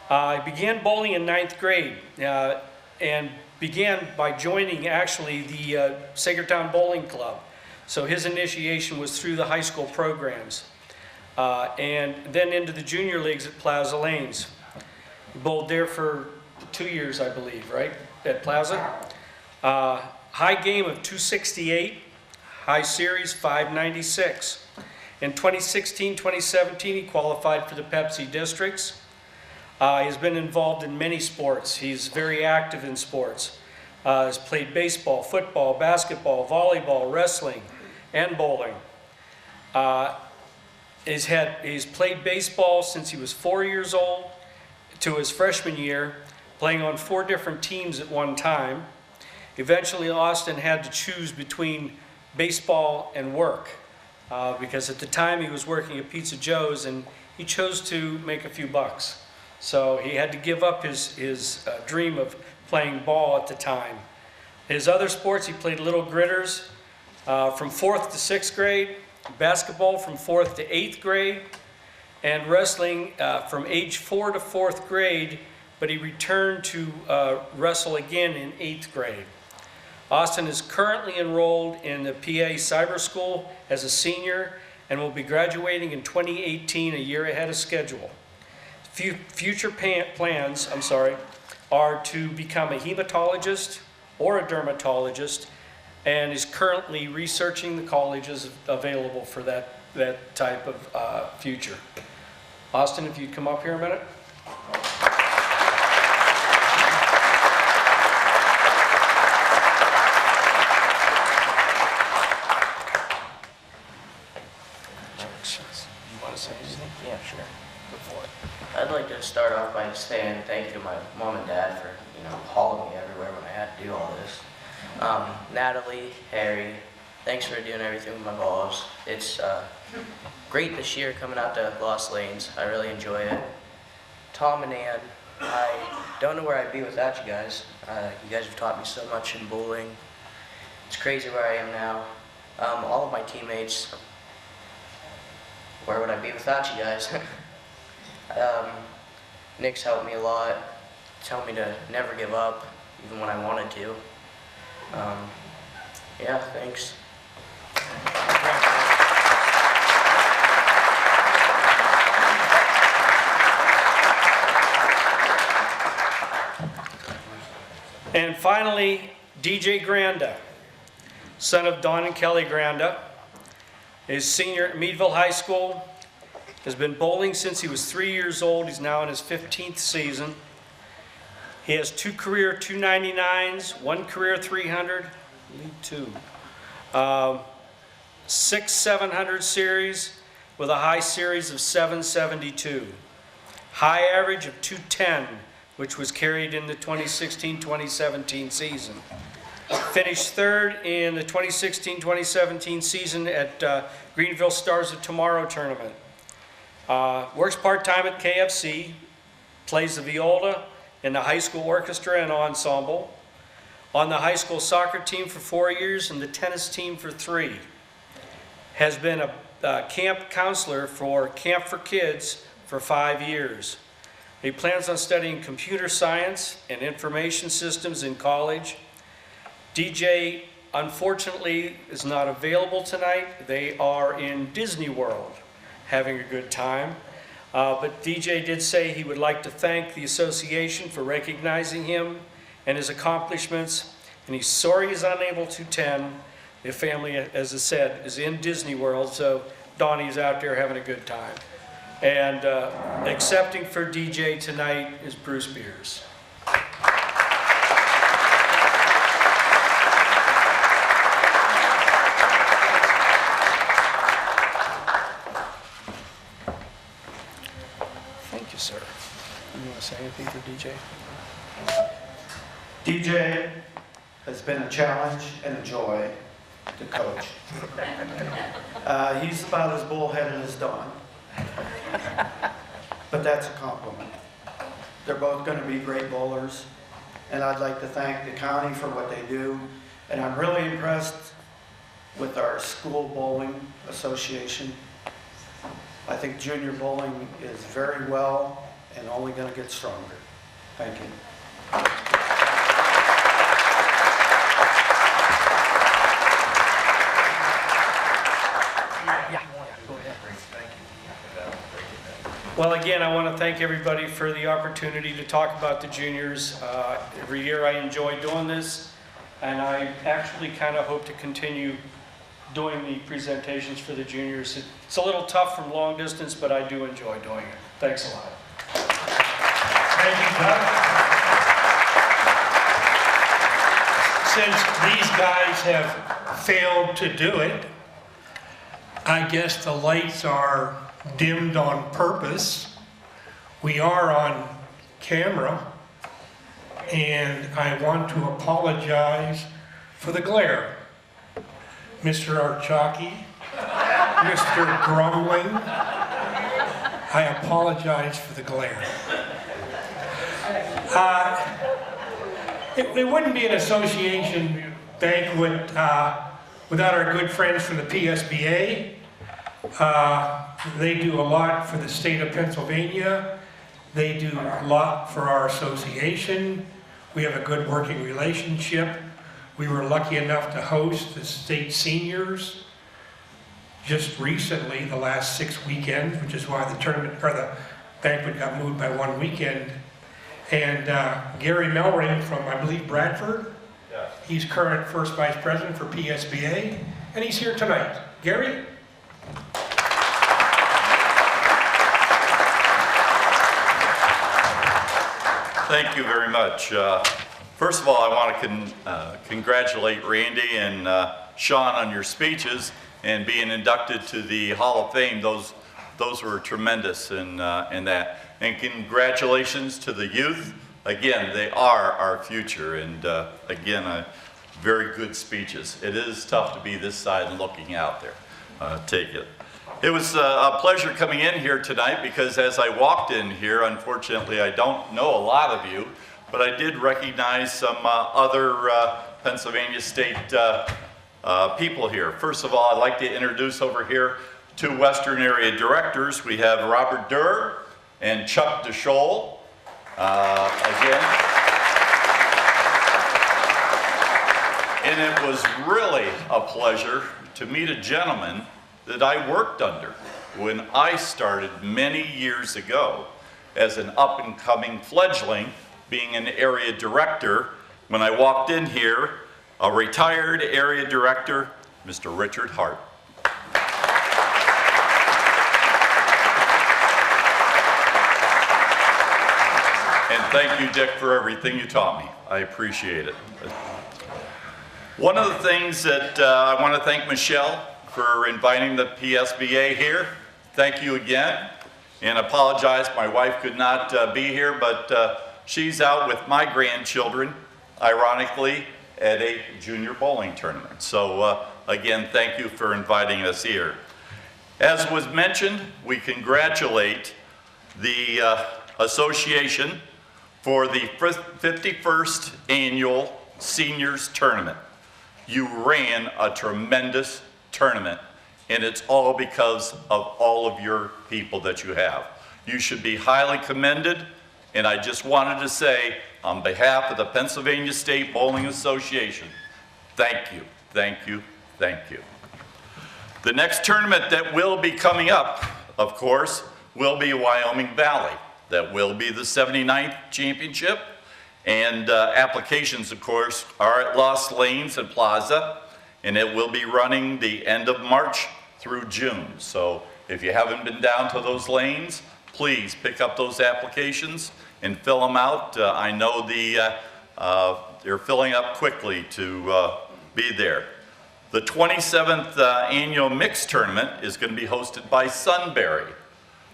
He began bowling in 9th grade and began by joining actually the Sagertown Bowling Club. So his initiation was through the high school programs. And then into the junior leagues at Plaza Lanes. He bowled there for 2 years, I believe, right, at Plaza. High game of 268, high series 596. In 2016, 2017, he qualified for the Pepsi districts. He's been involved in many sports. He's very active in sports. He's played baseball, football, basketball, volleyball, wrestling, and bowling. He's played baseball since he was 4 years old to his freshman year, playing on 4 different teams at one time. Eventually, Austin had to choose between baseball and work because at the time he was working at Pizza Joe's, and he chose to make a few bucks. So he had to give up his dream of playing ball at the time. His other sports, he played Little Gritters from 4th to 6th grade, basketball from 4th to 8th grade, and wrestling from age 4 to 4th grade, but he returned to wrestle again in 8th grade. Austin is currently enrolled in the PA Cyber School as a senior and will be graduating in 2018, a year ahead of schedule. Future plans, are to become a hematologist or a dermatologist, and is currently researching the colleges available for that type of future. Austin, if you'd come up here a minute. You want to say anything? Yeah, sure. Go for it. I'd like to start off by saying thank you to my mom and dad for, hauling me everywhere when I had to do all this. Natalie, Harry, thanks for doing everything with my balls. It's great this year coming out to Lost Lanes. I really enjoy it. Tom and Ann, I don't know where I'd be without you guys. You guys have taught me so much in bowling. It's crazy where I am now. All of my teammates, where would I be without you guys? Nick's helped me a lot. Tell me to never give up, even when I wanted to. Yeah, thanks. And finally, DJ Granda, son of Don and Kelly Granda, is senior at Meadville High School, has been bowling since he was 3 years old. He's now in his 15th season. He has 2 career 299s, 1 career 300, two, 6 700 series with a high series of 772. High average of 210, which was carried in the 2016-2017 season. Finished third in the 2016-2017 season at Greenville Stars of Tomorrow tournament. Works part-time at KFC, plays the viola in the high school orchestra and ensemble, on the high school soccer team for 4 years and the tennis team for 3. Has been a camp counselor for Camp for Kids for 5 years. He plans on studying computer science and information systems in college. DJ, unfortunately, is not available tonight. They are in Disney World having a good time. But DJ did say he would like to thank the association for recognizing him and his accomplishments, and he's sorry he's unable to attend. The family, as I said, is in Disney World, so Donnie's out there having a good time. And accepting for DJ tonight is Bruce Beers. Thank you, sir. You want to say anything for DJ? DJ has been a challenge and a joy to coach. He's about as bullheaded as Don, but that's a compliment. They're both going to be great bowlers, and I'd like to thank the county for what they do, and I'm really impressed with our school bowling association. I think junior bowling is very well and only going to get stronger. Thank you. Well, again, I want to thank everybody for the opportunity to talk about the juniors. Every year I enjoy doing this, and I actually kind of hope to continue doing the presentations for the juniors. It's a little tough from long distance, but I do enjoy doing it. Thanks a lot. Thank you, Doug. Since these guys have failed to do it, I guess the lights are dimmed on purpose. We are on camera, and I want to apologize for the glare. Mr. Archaki, Mr. Grumbling, I apologize for the glare. It wouldn't be an association banquet without our good friends from the PSBA. They do a lot for the state of Pennsylvania. They do a lot for our association. We have a good working relationship. We were lucky enough to host the state seniors just recently, the last 6 weekends, which is why the tournament or the banquet got moved by 1 weekend. And Gary Melring from, I believe, Bradford. Yes. He's current first vice president for PSBA, and he's here tonight. Gary? Thank you very much. First of all, I want to congratulate Randy and Sean on your speeches and being inducted to the Hall of Fame. Those were tremendous in that. And congratulations to the youth. Again, they are our future, and again, very good speeches. It is tough to be this side and looking out there. Take it. It was a pleasure coming in here tonight because as I walked in here, unfortunately, I don't know a lot of you, but I did recognize some other Pennsylvania State people here. First of all, I'd like to introduce over here two Western Area Directors. We have Robert Durr and Chuck DeShoel. Again. And it was really a pleasure to meet a gentleman that I worked under when I started many years ago as an up-and-coming fledgling, being an area director, when I walked in here, a retired area director, Mr. Richard Hart. And thank you, Dick, for everything you taught me. I appreciate it. One of the things that I want to thank Michelle for inviting the PSBA here. Thank you again, and apologize, my wife could not be here, but she's out with my grandchildren, ironically, at a junior bowling tournament. So again, thank you for inviting us here. As was mentioned, we congratulate the association for the 51st annual seniors tournament. You ran a tremendous tournament, and it's all because of all of your people that you have. You should be highly commended, and I just wanted to say, on behalf of the Pennsylvania State Bowling Association, thank you, thank you, thank you. The next tournament that will be coming up, of course, will be Wyoming Valley. That will be the 79th championship, and applications, of course, are at Lost Lanes and Plaza, and it will be running the end of March through June. So if you haven't been down to those lanes, please pick up those applications and fill them out. I know they're filling up quickly to be there. The 27th annual mixed tournament is going to be hosted by Sunbury.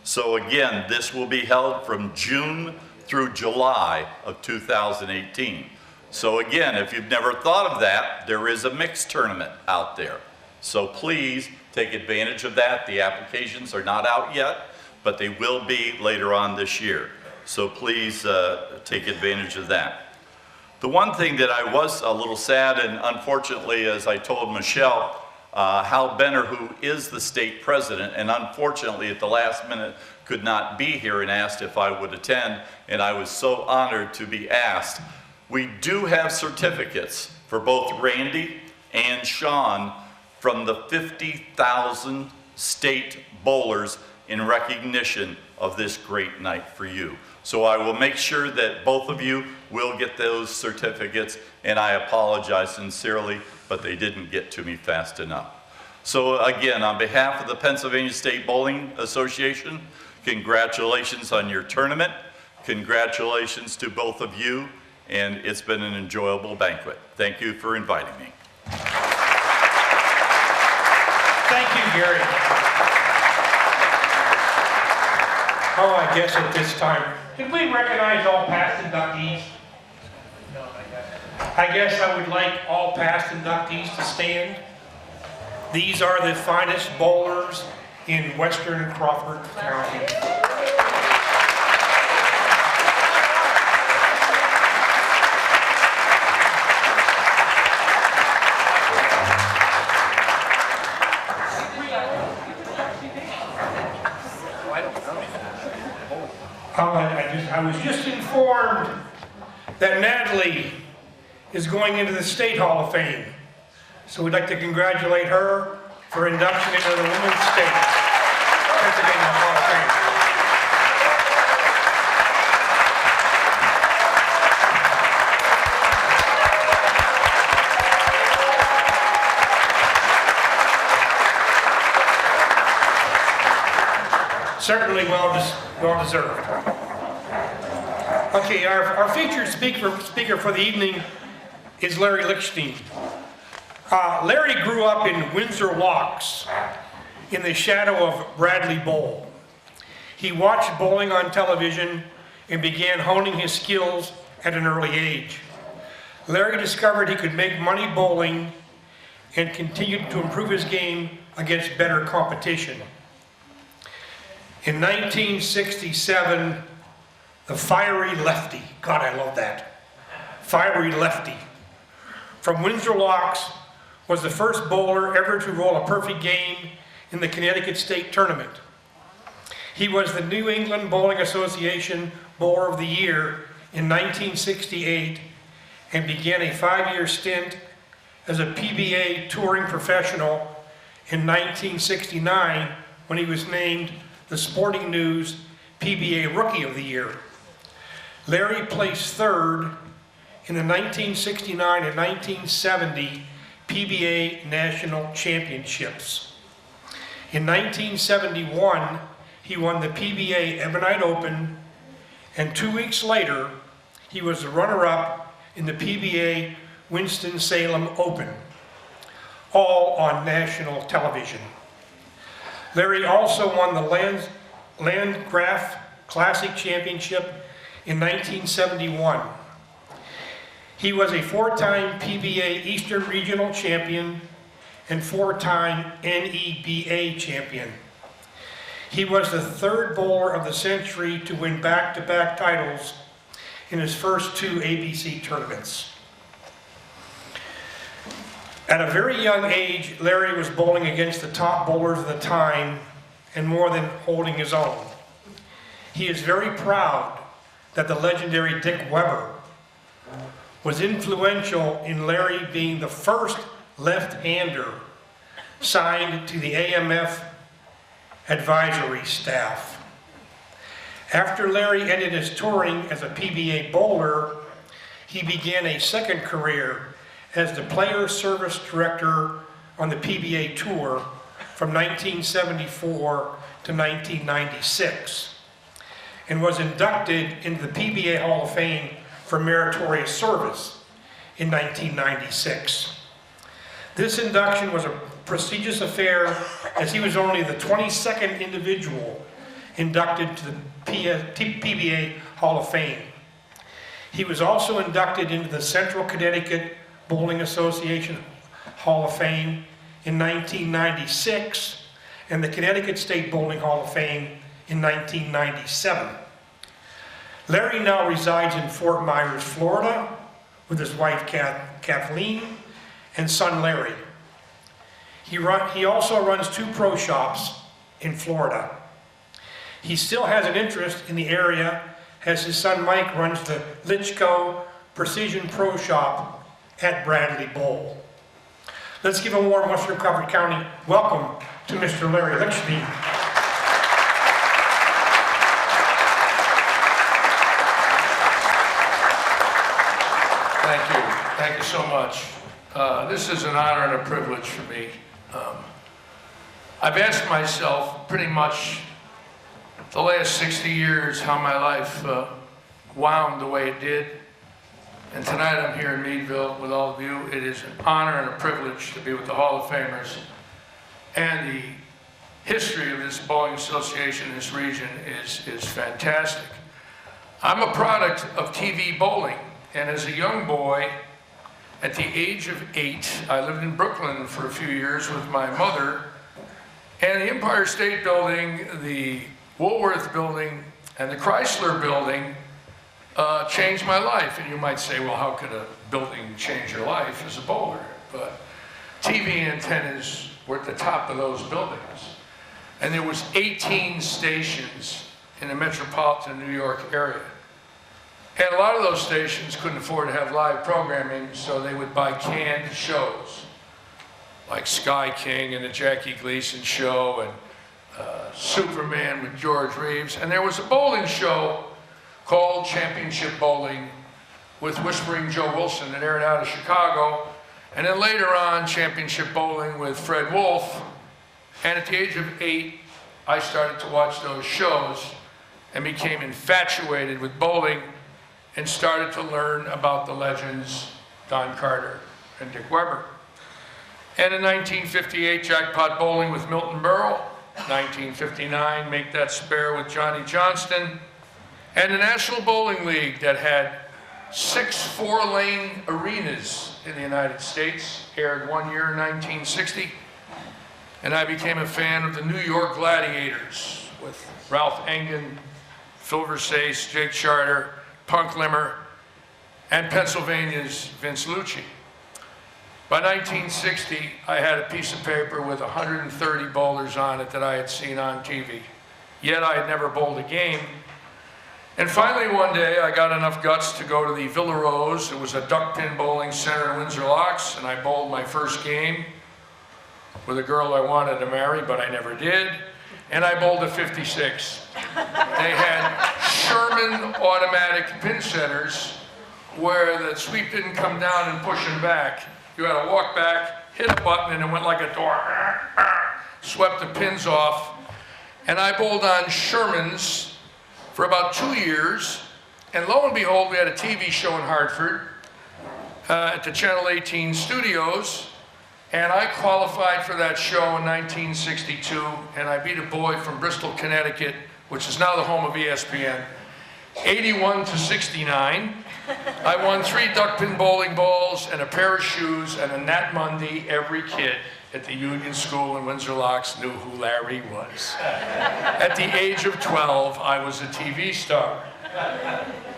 So again, this will be held from June through July of 2018. So again, if you've never thought of that, there is a mixed tournament out there. So please take advantage of that. The applications are not out yet, but they will be later on this year. So please take advantage of that. The one thing that I was a little sad, and unfortunately, as I told Michelle, Hal Benner, who is the state president, and unfortunately at the last minute could not be here and asked if I would attend, and I was so honored to be asked. We do have certificates for both Randy and Sean from the 50,000 state bowlers in recognition of this great night for you. So I will make sure that both of you will get those certificates, and I apologize sincerely, but they didn't get to me fast enough. So again, on behalf of the Pennsylvania State Bowling Association, congratulations on your tournament. Congratulations to both of you, and it's been an enjoyable banquet. Thank you for inviting me. Thank you, Gary. Oh, I guess at this time, did we recognize all past inductees? I guess I would like all past inductees to stand. These are the finest bowlers in Western Crawford County. I was just informed that Natalie is going into the State Hall of Fame. So we'd like to congratulate her for induction into the Women's State Pennsylvania Hall of Fame. Certainly well deserved. Okay, our featured speaker for the evening is Larry Leichstein. Larry grew up in Windsor Locks in the shadow of Bradley Bowl. He watched bowling on television and began honing his skills at an early age. Larry discovered he could make money bowling and continued to improve his game against better competition. In 1967, the fiery lefty, God, I love that, fiery lefty, from Windsor Locks was the first bowler ever to roll a perfect game in the Connecticut State Tournament. He was the New England Bowling Association Bowler of the Year in 1968 and began a 5-year stint as a PBA touring professional in 1969 when he was named the Sporting News PBA Rookie of the Year. Larry placed third in the 1969 and 1970 PBA National Championships. In 1971, he won the PBA Ebonite Open, and 2 weeks later, he was the runner-up in the PBA Winston-Salem Open, all on national television. Larry also won the Landgraf Classic Championship in 1971. He was a 4-time PBA Eastern Regional Champion and 4-time NEBA champion. He was the 3rd bowler of the century to win back-to-back titles in his first 2 ABC tournaments. At a very young age, Larry was bowling against the top bowlers of the time and more than holding his own. He is very proud that the legendary Dick Weber was influential in Larry being the first left-hander signed to the AMF advisory staff. After Larry ended his touring as a PBA bowler, he began a second career as the Player Service Director on the PBA Tour from 1974 to 1996, and was inducted into the PBA Hall of Fame for meritorious service in 1996. This induction was a prestigious affair, as he was only the 22nd individual inducted to the PBA Hall of Fame. He was also inducted into the Central Connecticut Bowling Association Hall of Fame in 1996 and the Connecticut State Bowling Hall of Fame in 1997. Larry now resides in Fort Myers, Florida, with his wife Kathleen and son Larry. He also runs 2 pro shops in Florida. He still has an interest in the area, as his son Mike runs the Litchco Precision Pro Shop at Bradley Bowl. Let's give a warm Western Crawford County welcome to Mr. Larry Leichstein. Thank you so much. This is an honor and a privilege for me. I've asked myself pretty much the last 60 years how my life wound the way it did. And tonight I'm here in Meadville with all of you. It is an honor and a privilege to be with the Hall of Famers. And the history of this bowling association in this region is fantastic. I'm a product of TV bowling. And as a young boy, at the age of 8, I lived in Brooklyn for a few years with my mother. And the Empire State Building, the Woolworth Building, and the Chrysler Building changed my life. And you might say, well, how could a building change your life as a bowler? But TV antennas were at the top of those buildings. And there was 18 stations in the metropolitan New York area. And a lot of those stations couldn't afford to have live programming, so they would buy canned shows, like Sky King and the Jackie Gleason Show, and Superman with George Reeves. And there was a bowling show called Championship Bowling with Whispering Joe Wilson that aired out of Chicago. And then later on, Championship Bowling with Fred Wolf. And at the age of 8, I started to watch those shows and became infatuated with bowling and started to learn about the legends Don Carter and Dick Weber. And in 1958, Jackpot Bowling with Milton Berle. 1959, Make That Spare with Johnny Johnston. And the National Bowling League that had 6 4-lane arenas in the United States, aired one year in 1960. And I became a fan of the New York Gladiators with Ralph Engen, Phil Versace, Jake Charter, Punk Limmer, and Pennsylvania's Vince Lucci. By 1960, I had a piece of paper with 130 bowlers on it that I had seen on TV. Yet I had never bowled a game. And finally one day, I got enough guts to go to the Villa Rose. It was a duck pin bowling center in Windsor Locks, and I bowled my first game with a girl I wanted to marry, but I never did. And I bowled a 56. They had Sherman automatic pin setters where the sweep didn't come down and push him back. You had to walk back, hit a button, and it went like a door. Swept the pins off. And I bowled on Sherman's for about 2 years. And lo and behold, we had a TV show in Hartford at the Channel 18 studios. And I qualified for that show in 1962. And I beat a boy from Bristol, Connecticut, which is now the home of ESPN, 81-69. I won 3 duckpin bowling balls and a pair of shoes and a Nat Mundy. Every kid at the Union School in Windsor Locks knew who Larry was. At the age of 12, I was a TV star.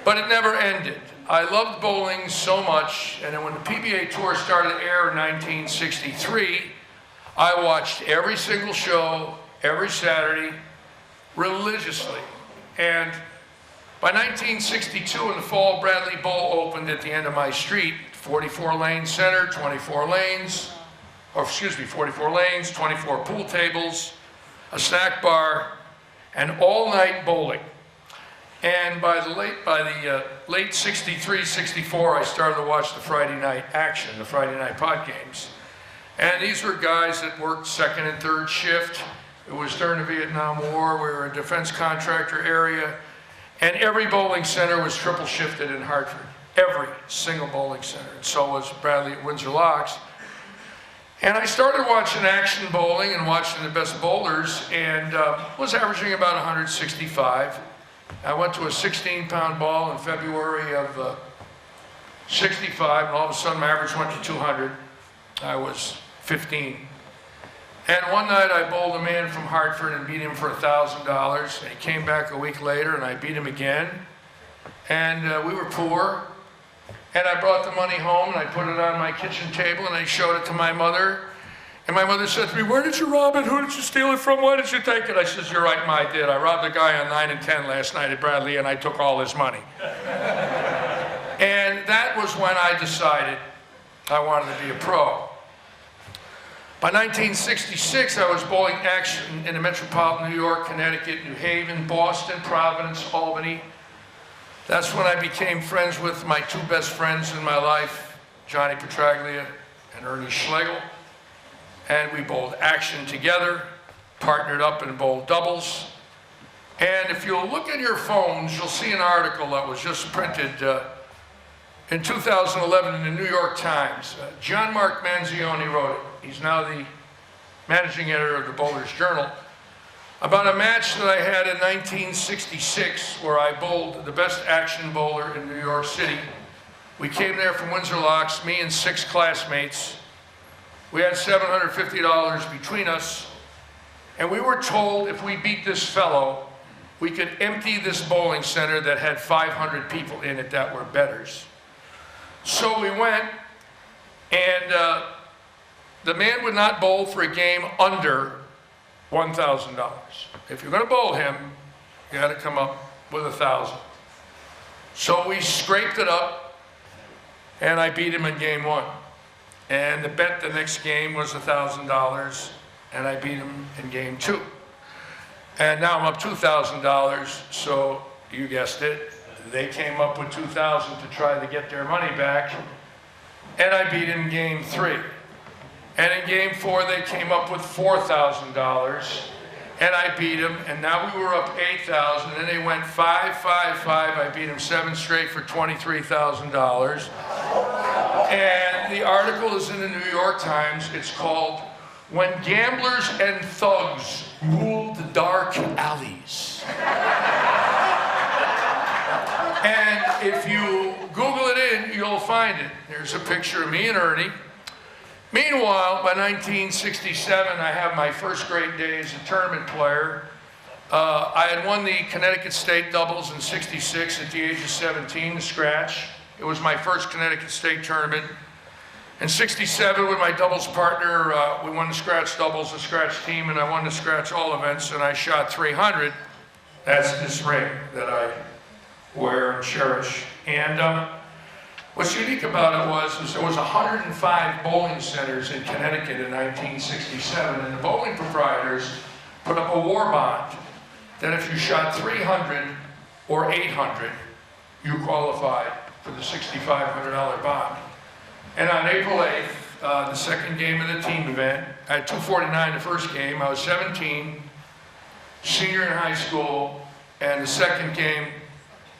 But it never ended. I loved bowling so much, and then when the PBA Tour started to air in 1963, I watched every single show, every Saturday, religiously. And by 1962 in the fall, Bradley Bowl opened at the end of my street, 44 lane center, 24 lanes, 24 pool tables, a snack bar, and all-night bowling. And by the late 63, 64, I started to watch the Friday night action, the Friday night pot games. And these were guys that worked second and third shift. It was during the Vietnam War. We were a defense contractor area. And every bowling center was triple shifted in Hartford. Every single bowling center. And so was Bradley at Windsor Locks. And I started watching action bowling and watching the best bowlers, and was averaging about 165. I went to a 16-pound ball in February of 65, and all of a sudden my average went to 200. I was 15. And one night I bowled a man from Hartford and beat him for $1,000. And he came back a week later and I beat him again. And we were poor. And I brought the money home and I put it on my kitchen table and I showed it to my mother. And my mother said to me, "Where did you rob it? Who did you steal it from? Why did you take it?" I said, "You're right, Ma, I did. I robbed a guy on 9 and 10 last night at Bradley and I took all his money." And that was when I decided I wanted to be a pro. By 1966, I was bowling action in the metropolitan New York, Connecticut, New Haven, Boston, Providence, Albany. That's when I became friends with my 2 best friends in my life, Johnny Petraglia and Ernie Schlegel. And we bowled action together, partnered up and bowled doubles. And if you'll look at your phones, you'll see an article that was just printed in 2011 in the New York Times. John Mark Manzioni wrote it. He's now the managing editor of the Bowler's Journal. About a match that I had in 1966 where I bowled the best action bowler in New York City. We came there from Windsor Locks, me and 6 classmates. We had $750 between us. And we were told if we beat this fellow, we could empty this bowling center that had 500 people in it that were bettors. So we went, and the man would not bowl for a game under $1,000. If you're going to bowl him, you got to come up with $1,000. So we scraped it up, and I beat him in game 1. And the bet the next game was $1,000, and I beat him in game 2. And now I'm up $2,000, so you guessed it, they came up with $2,000 to try to get their money back, and I beat him in game 3. And in game 4, they came up with $4,000, and I beat him, and now we were up $8,000, and then they went 5, 5, 5. I beat him 7 straight for $23,000. And the article is in the New York Times. It's called "When Gamblers and Thugs Ruled the Dark Alleys." And if you Google it in, you'll find it. There's a picture of me and Ernie. Meanwhile, by 1967, I have my first great day as a tournament player. I had won the Connecticut State doubles in '66 at the age of 17, the scratch. It was my first Connecticut State tournament. In '67, with my doubles partner, we won the scratch doubles, the scratch team, and I won the scratch all events, and I shot 300. That's this ring that I wear and cherish. And what's unique about it was there was 105 bowling centers in Connecticut in 1967, and the bowling proprietors put up a war bond that if you shot 300 or 800, you qualified for the $6,500 bond. And on April 8th, the second game of the team event, I had 249 the first game. I was 17, senior in high school, and the second game,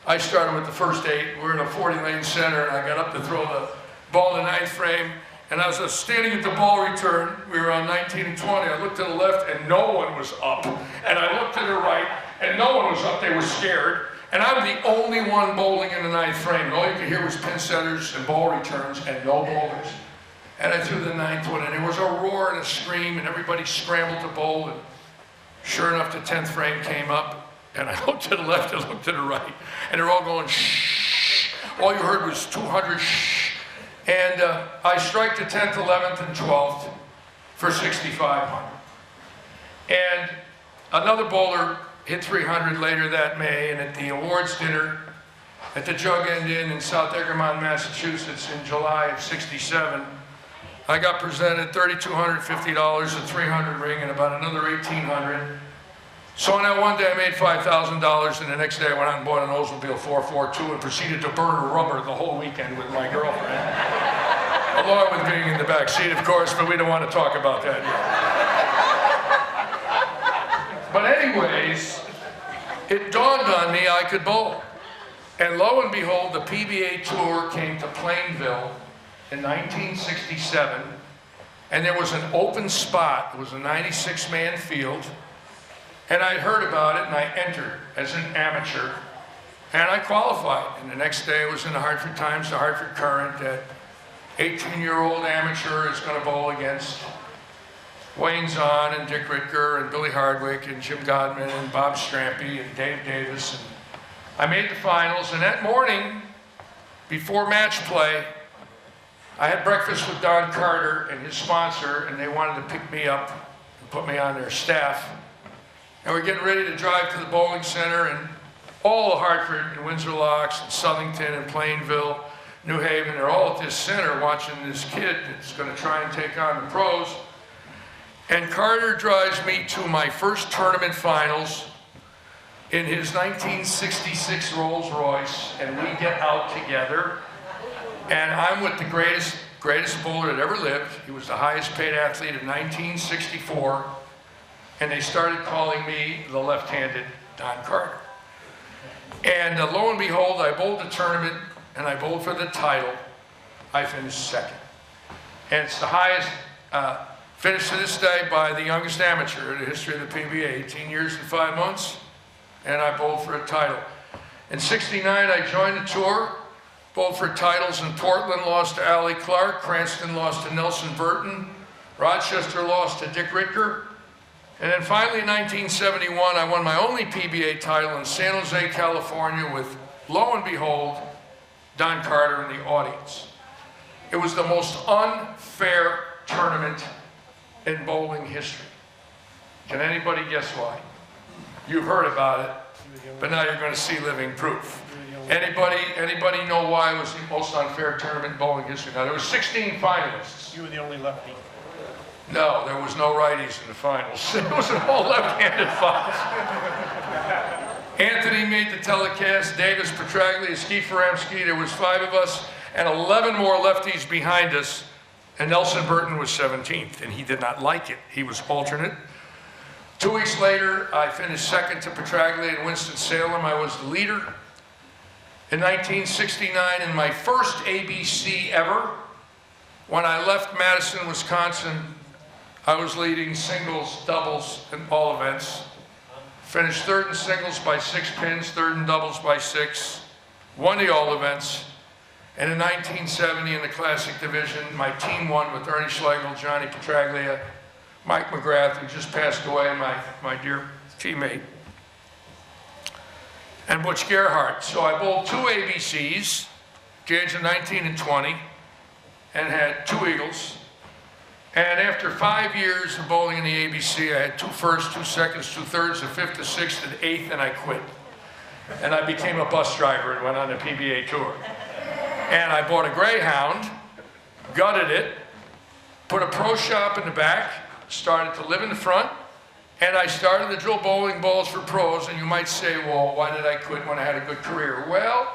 I started with the first 8. We were in a 40-lane center, and I got up to throw the ball in the ninth frame, and I was standing at the ball return. We were on 19 and 20. I looked to the left, and no one was up. And I looked to the right, and no one was up. They were scared. And I'm the only one bowling in the ninth frame. And all you could hear was pin setters and ball returns and no bowlers. And I threw the ninth one, and there was a roar and a scream, and everybody scrambled to bowl. And sure enough, the 10th frame came up, and I looked to the left and looked to the right. And they're all going, shh. All you heard was 200, shh. And I strike the 10th, 11th, and 12th for 6,500. And another bowler hit 300 later that May, and at the awards dinner at the Jug End Inn in South Egremont, Massachusetts in July of '67, I got presented $3,250, a 300 ring, and about another $1,800. So on that one day I made $5,000, and the next day I went out and bought an Oldsmobile 442 and proceeded to burn rubber the whole weekend with my girlfriend. Along with being in the back seat, of course, but we don't want to talk about that yet. But anyways, it dawned on me I could bowl. And lo and behold, the PBA Tour came to Plainville in 1967, and there was an open spot. It was a 96-man field, and I'd heard about it, and I entered as an amateur, and I qualified. And the next day I was in the Hartford Times, the Hartford Courant, that 18-year-old amateur is going to bowl against Wayne Zahn and Dick Ritker and Billy Hardwick and Jim Godman and Bob Strampy and Dave Davis. And I made the finals, and that morning, before match play, I had breakfast with Don Carter and his sponsor, and they wanted to pick me up and put me on their staff. And we're getting ready to drive to the bowling center, and all of Hartford and Windsor Locks and Southington and Plainville, New Haven, they're all at this center watching this kid that's going to try and take on the pros. And Carter drives me to my first tournament finals in his 1966 Rolls Royce, and we get out together. And I'm with the greatest bowler that ever lived. He was the highest paid athlete in 1964. And they started calling me the left-handed Don Carter. And lo and behold, I bowled the tournament, and I bowled for the title. I finished second. And it's the highest finish to this day by the youngest amateur in the history of the PBA, 18 years and 5 months, and I bowled for a title. In '69, I joined the tour, bowled for titles in Portland, lost to Allie Clark, Cranston lost to Nelson Burton, Rochester lost to Dick Ritker, and then finally in 1971, I won my only PBA title in San Jose, California with, lo and behold, Don Carter in the audience. It was the most unfair tournament in bowling history. Can anybody guess why? You've heard about it, but now you're going to see living proof. Anybody know why it was the most unfair tournament in bowling history? Now, there were 16 finalists. You were the only lefty. No, there was no righties in the finals. It was an all left-handed finals. Anthony made the telecast, Davis, Petraglia, Ski Faramsky, there was 5 of us, and 11 more lefties behind us. And Nelson Burton was 17th, and he did not like it. He was alternate. 2 weeks later, I finished second to Petraglia and Winston-Salem. I was the leader. In 1969, in my first ABC ever, when I left Madison, Wisconsin, I was leading singles, doubles, and all events. Finished third in singles by 6 pins, third in doubles by 6, won the all events. And in 1970, in the Classic Division, my team won with Ernie Schlegel, Johnny Petraglia, Mike McGrath, who just passed away, my dear teammate, and Butch Gerhardt. So I bowled 2 ABCs, the age of 19 and 20, and had 2 eagles. And after 5 years of bowling in the ABC, I had 2 firsts, 2 seconds, 2 thirds, a 5th, a 6th, an 8th, and I quit. And I became a bus driver and went on the PBA Tour. And I bought a Greyhound, gutted it, put a pro shop in the back, started to live in the front, and I started to drill bowling balls for pros. And you might say, well, why did I quit when I had a good career? Well,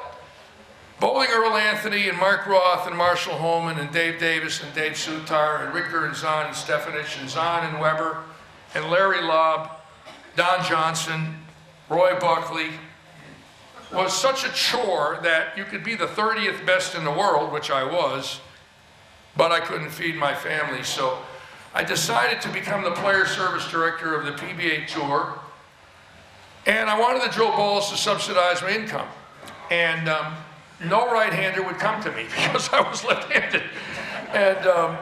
Bowling Earl Anthony and Mark Roth and Marshall Holman and Dave Davis and Dave Sutar and Ricker and Zahn and Stefanich and Zahn and Weber and Larry Lobb, Don Johnson, Roy Buckley, was such a chore that you could be the 30th best in the world, which I was, but I couldn't feed my family. So I decided to become the player service director of the PBA Tour, and I wanted the drill balls to subsidize my income. And no right-hander would come to me because I was left-handed. And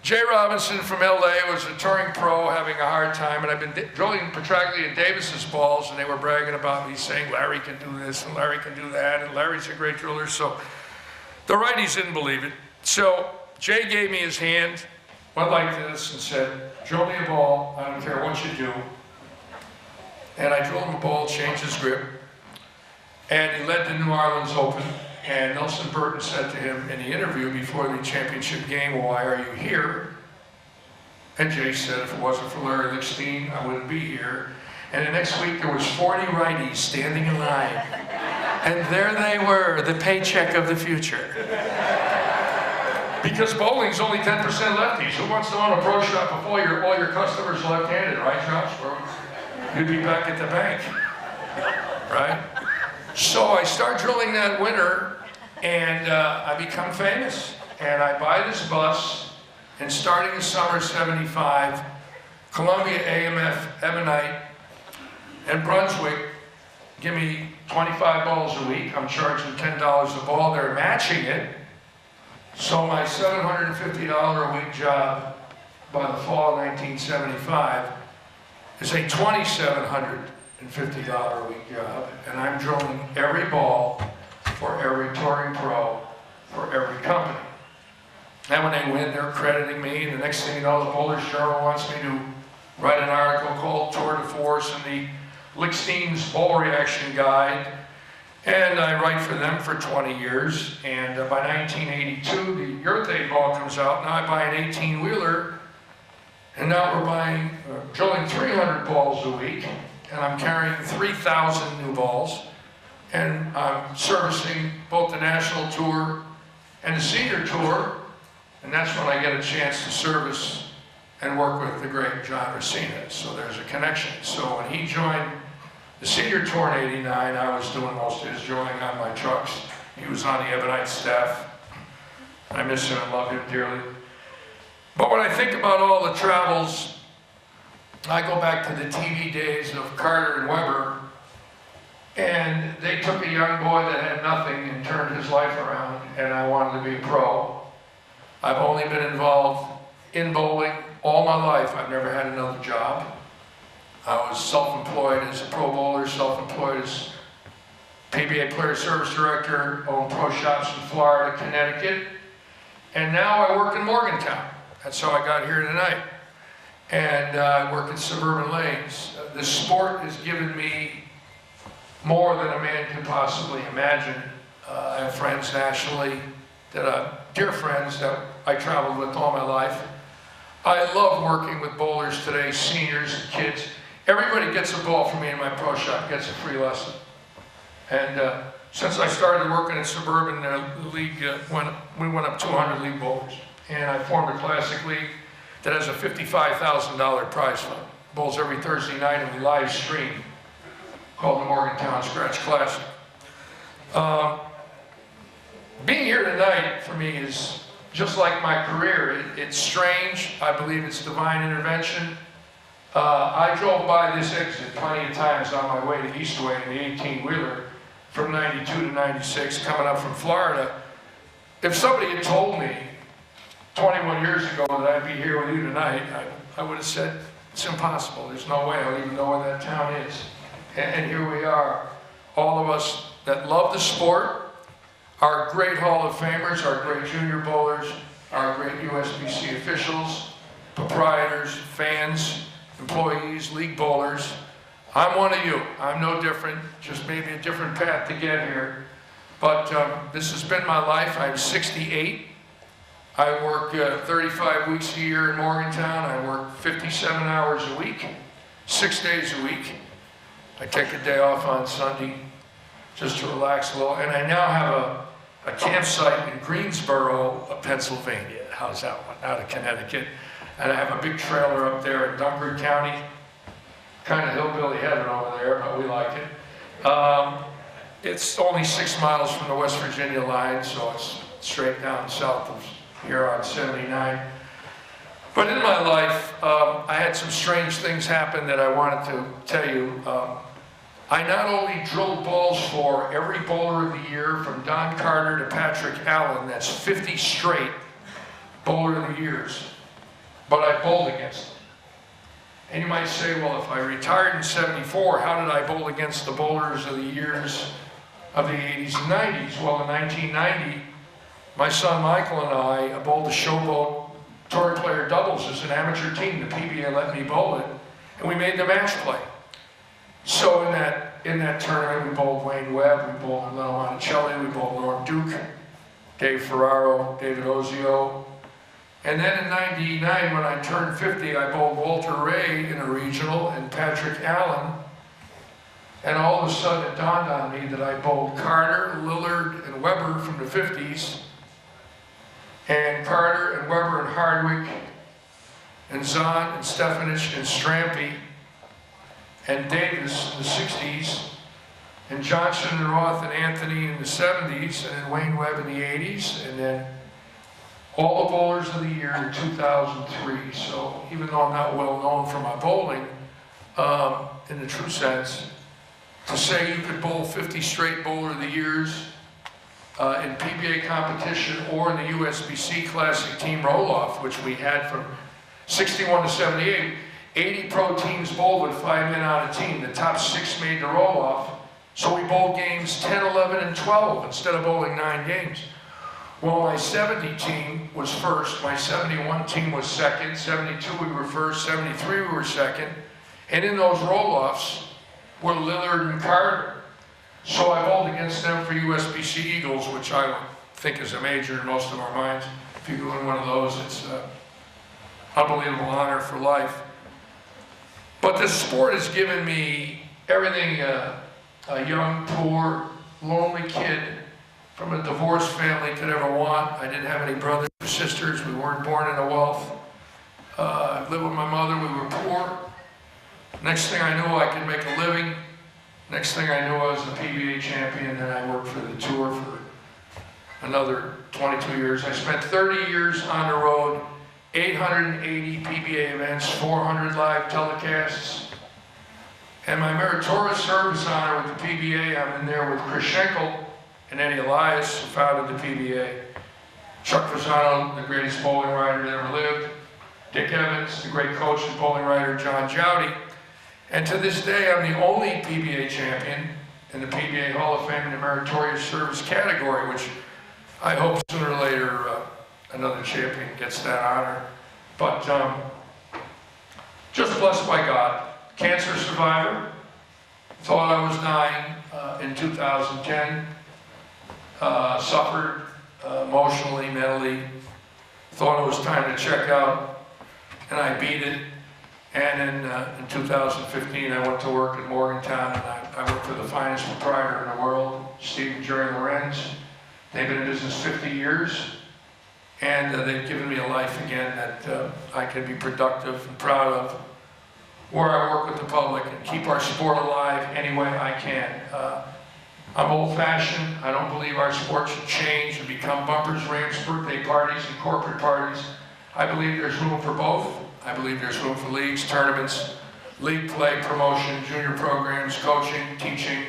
Jay Robinson from LA was a touring pro having a hard time, and I've been drilling Petraglia and Davis's balls, and they were bragging about me, saying Larry can do this and Larry can do that, and Larry's a great driller. So the righties didn't believe it. So Jay gave me his hand, went like this, and said, drill me a ball, I don't care what you do. And I drilled him a ball, changed his grip, and he led the New Orleans Open. And Nelson Burton said to him in the interview before the championship game, well, why are you here? And Jay said, if it wasn't for Larry Leichstein, I wouldn't be here. And the next week there was 40 righties standing in line. And there they were, the paycheck of the future. Because bowling's only 10% lefties. Who wants to own a pro shop if all your customers are left-handed, right, Josh? Well, you'd be back at the bank, right? So I start drilling that winter, and I become famous. And I buy this bus, and starting in summer '75, Columbia, AMF, Ebonite, and Brunswick give me 25 balls a week. I'm charging $10 a ball. They're matching it. So my $750 a week job by the fall of 1975 is a $2,750 a week job, and I'm drilling every ball for every touring pro, for every company. And when they win, they're crediting me, and the next thing you know, the Bowler's Journal wants me to write an article called Tour de Force and the Leichstein's Bowl Reaction Guide, and I write for them for 20 years, and by 1982, the urethane ball comes out. Now I buy an 18-wheeler, and now we're drilling 300 balls a week, and I'm carrying 3,000 new balls, and I'm servicing both the national tour and the senior tour, and that's when I get a chance to service and work with the great John Racina, so there's a connection. So when he joined the senior tour in '89, I was doing most of his drilling on my trucks. He was on the Ebonite staff. I miss him and love him dearly. But when I think about all the travels, I go back to the TV days of Carter and Weber, and they took a young boy that had nothing and turned his life around, and I wanted to be a pro. I've only been involved in bowling all my life. I've never had another job. I was self-employed as a pro bowler, self-employed as PBA player service director, owned pro shops in Florida, Connecticut, and now I work in Morgantown. That's how I got here tonight. And I work in suburban lanes. The sport has given me more than a man can possibly imagine. I have friends nationally, dear friends that I traveled with all my life. I love working with bowlers today, seniors and kids. Everybody gets a ball from me in my pro shop, gets a free lesson. And since I started working in suburban league, we went up 200 league bowlers. And I formed a classic league that has a $55,000 prize fund. Bowls every Thursday night, and we live stream, called the Morgantown Scratch Classic. Being here tonight for me is just like my career. It's strange. I believe it's divine intervention. I drove by this exit plenty of times on my way to Eastway in the 18-wheeler from 92 to 96 coming up from Florida. If somebody had told me 21 years ago that I'd be here with you tonight, I would have said, it's impossible. There's no way. I don't even know where that town is. And here we are, all of us that love the sport, our great Hall of Famers, our great junior bowlers, our great USBC officials, proprietors, fans, employees, league bowlers. I'm one of you. I'm no different, just maybe a different path to get here. But this has been my life. I'm 68. I work 35 weeks a year in Morgantown. I work 57 hours a week, 6 days a week. I take a day off on Sunday just to relax a little. And I now have a campsite in Greensboro, Pennsylvania. How's that one? Out of Connecticut. And I have a big trailer up there in Dunkard County. Kind of hillbilly heaven over there, but we like it. It's only 6 miles from the West Virginia line, so it's straight down south of here on 79. But in my life, I had some strange things happen that I wanted to tell you. I not only drilled balls for every bowler of the year, from Don Carter to Patrick Allen, that's 50 straight bowler of the years, but I bowled against them. And you might say, well, if I retired in 74, how did I bowl against the bowlers of the years of the 80s and 90s? Well, in 1990, my son Michael and I bowled the Showboat Tour Player Doubles as an amateur team. The PBA let me bowl it, and we made the match play. So in that tournament, we bowled Wayne Webb, we bowled Leno Monticelli, we bowled Norm Duke, Dave Ferraro, David Ozio. And then in 99, when I turned 50, I bowled Walter Ray in a regional and Patrick Allen. And all of a sudden it dawned on me that I bowled Carter, Lillard, and Weber from the 50s, and Carter and Weber and Hardwick, and Zahn and Stefanich and Strampy, and Davis in the 60s, and Johnson and Roth and Anthony in the 70s, and then Wayne Webb in the 80s, and then all the bowlers of the year in 2003. So even though I'm not well known for my bowling, in the true sense, to say you could bowl 50 straight bowler of the years in PBA competition or in the USBC Classic Team Roll-Off, which we had from 61 to 78, 80 pro teams bowled with 5 men on a team. The top 6 made the roll-off. So we bowled games 10, 11, and 12 instead of bowling 9 games. Well, my 70 team was first, my 71 team was second, 72 we were first, 73 we were second, and in those roll-offs were Lillard and Carter. So I bowled against them for USBC Eagles, which I think is a major in most of our minds. If you go in one of those, it's an unbelievable honor for life. But this sport has given me everything a young, poor, lonely kid from a divorced family could ever want. I didn't have any brothers or sisters. We weren't born into wealth. I lived with my mother. We were poor. Next thing I knew, I could make a living. Next thing I knew, I was a PBA champion, and I worked for the tour for another 22 years. I spent 30 years on the road, 880 PBA events, 400 live telecasts. And my meritorious service honor with the PBA, I'm in there with Chris Schenkel and Eddie Elias, who founded the PBA. Chuck Fasano, the greatest bowling writer that ever lived. Dick Evans, the great coach and bowling writer, John Jowdy. And to this day, I'm the only PBA champion in the PBA Hall of Fame in the meritorious service category, which I hope sooner or later another champion gets that honor. But just blessed by God. Cancer survivor. Thought I was dying in 2010. Suffered emotionally, mentally. Thought it was time to check out, and I beat it. And in 2015, I went to work in Morgantown, and I worked for the finest proprietor in the world, Steve and Jerry Lorenz. They've been in business 50 years, and they've given me a life again that I can be productive and proud of, where I work with the public and keep our sport alive any way I can. I'm old-fashioned. I don't believe our sport should change and become bumpers, ramps, birthday parties, and corporate parties. I believe there's room for both. I believe there's room for leagues, tournaments, league play, promotion, junior programs, coaching, teaching,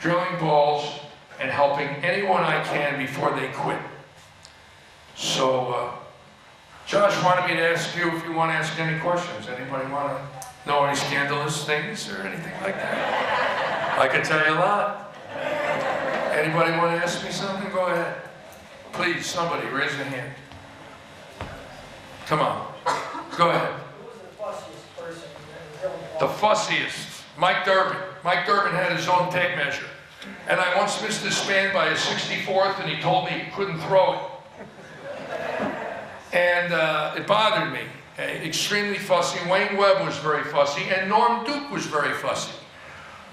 drilling balls, and helping anyone I can before they quit. So, Josh wanted me to ask you if you want to ask any questions. Anybody want to know any scandalous things or anything like that? I could tell you a lot. Anybody want to ask me something? Go ahead. Please, somebody, raise your hand. Come on. Go ahead. Who was the fussiest person? The fussiest. Mike Durbin. Mike Durbin had his own tape measure. And I once missed this span by a 64th, and he told me he couldn't throw it. And it bothered me. Extremely fussy. Wayne Webb was very fussy, and Norm Duke was very fussy.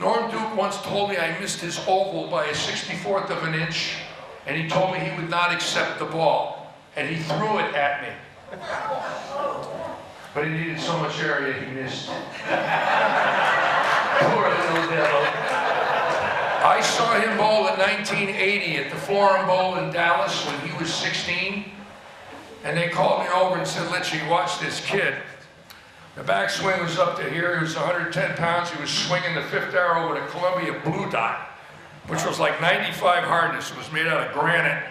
Norm Duke once told me I missed his oval by a 64th of an inch, and he told me he would not accept the ball, and he threw it at me. But he needed so much area, he missed. Poor little devil. I saw him bowl in 1980 at the Forum Bowl in Dallas when he was 16. And they called me over and said, Litchie, watch this kid. The backswing was up to here. He was 110 pounds. He was swinging the fifth arrow with a Columbia Blue Dot, which was like 95 hardness. It was made out of granite.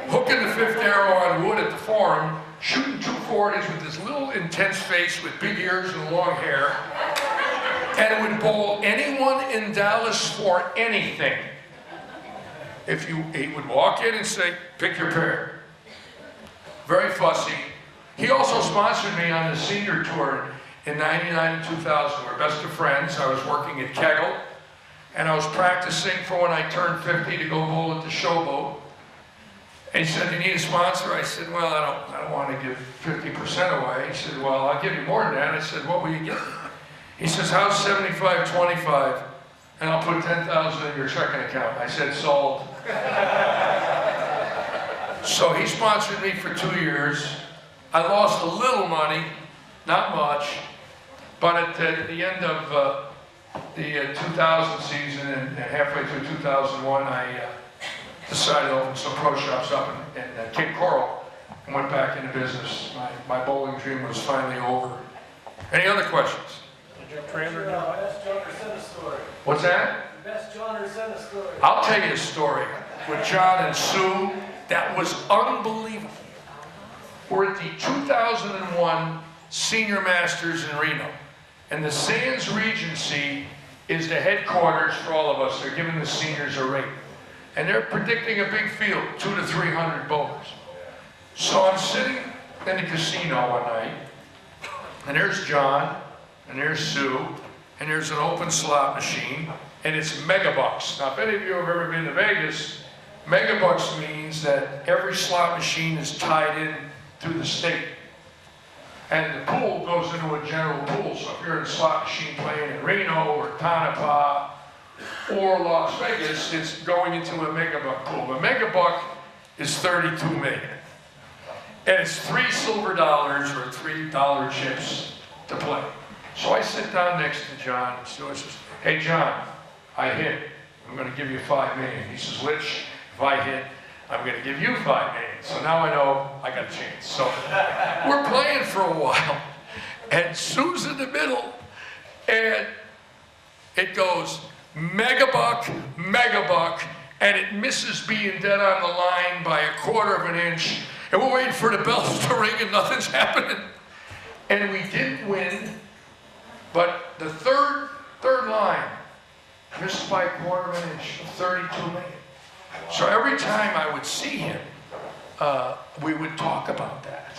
Hooking the fifth arrow on wood at the Forum, shooting 240s with this little intense face with big ears and long hair. And would bowl anyone in Dallas for anything. He would walk in and say, pick your pair. Very fussy. He also sponsored me on the senior tour in 99 and 2000. We're best of friends. I was working at Kegel, and I was practicing for when I turned 50 to go bowl at the Showboat. And he said, you need a sponsor? I said, well, I don't want to give 50% away. He said, well, I'll give you more than that. I said, what will you get? He says, how's 75-25? And I'll put 10,000 in your checking account. I said, sold. So he sponsored me for 2 years. I lost a little money, not much, but at the end of the 2000 season and halfway through 2001, I decided to open some pro shops up in Cape Coral and went back into business. My bowling dream was finally over. Any other questions? Best John or send a story. What's that? Best John or send a story. I'll tell you a story with John and Sue that was unbelievable. We're at the 2001 Senior Masters in Reno, and the Sands Regency is the headquarters for all of us. They're giving the seniors a rate, and they're predicting a big field, 200 to 300 bowlers. So I'm sitting in the casino one night, and there's John, and there's Sue, and there's an open slot machine, and it's megabucks. Now, if any of you have ever been to Vegas, megabucks means that every slot machine is tied in through the state. And the pool goes into a general pool. So if you're in a slot machine playing in Reno or Tonopah or Las Vegas, it's going into a megabuck pool. A megabuck is 32 million. And it's $3 silver or $3 chips to play. So I sit down next to John, and Stuart says, hey John, I hit. I'm going to give you $5 million. He says, Litch, if I hit, I'm going to give you $5 million. So now I know I got a chance. So we're playing for a while, and Sue's in the middle, and it goes megabuck, and it misses being dead on the line by 1/4 of an inch, and we're waiting for the bells to ring, and nothing's happening. And we didn't win, but the third line missed by 1/4 of an inch, 32 million. So every time I would see him, we would talk about that.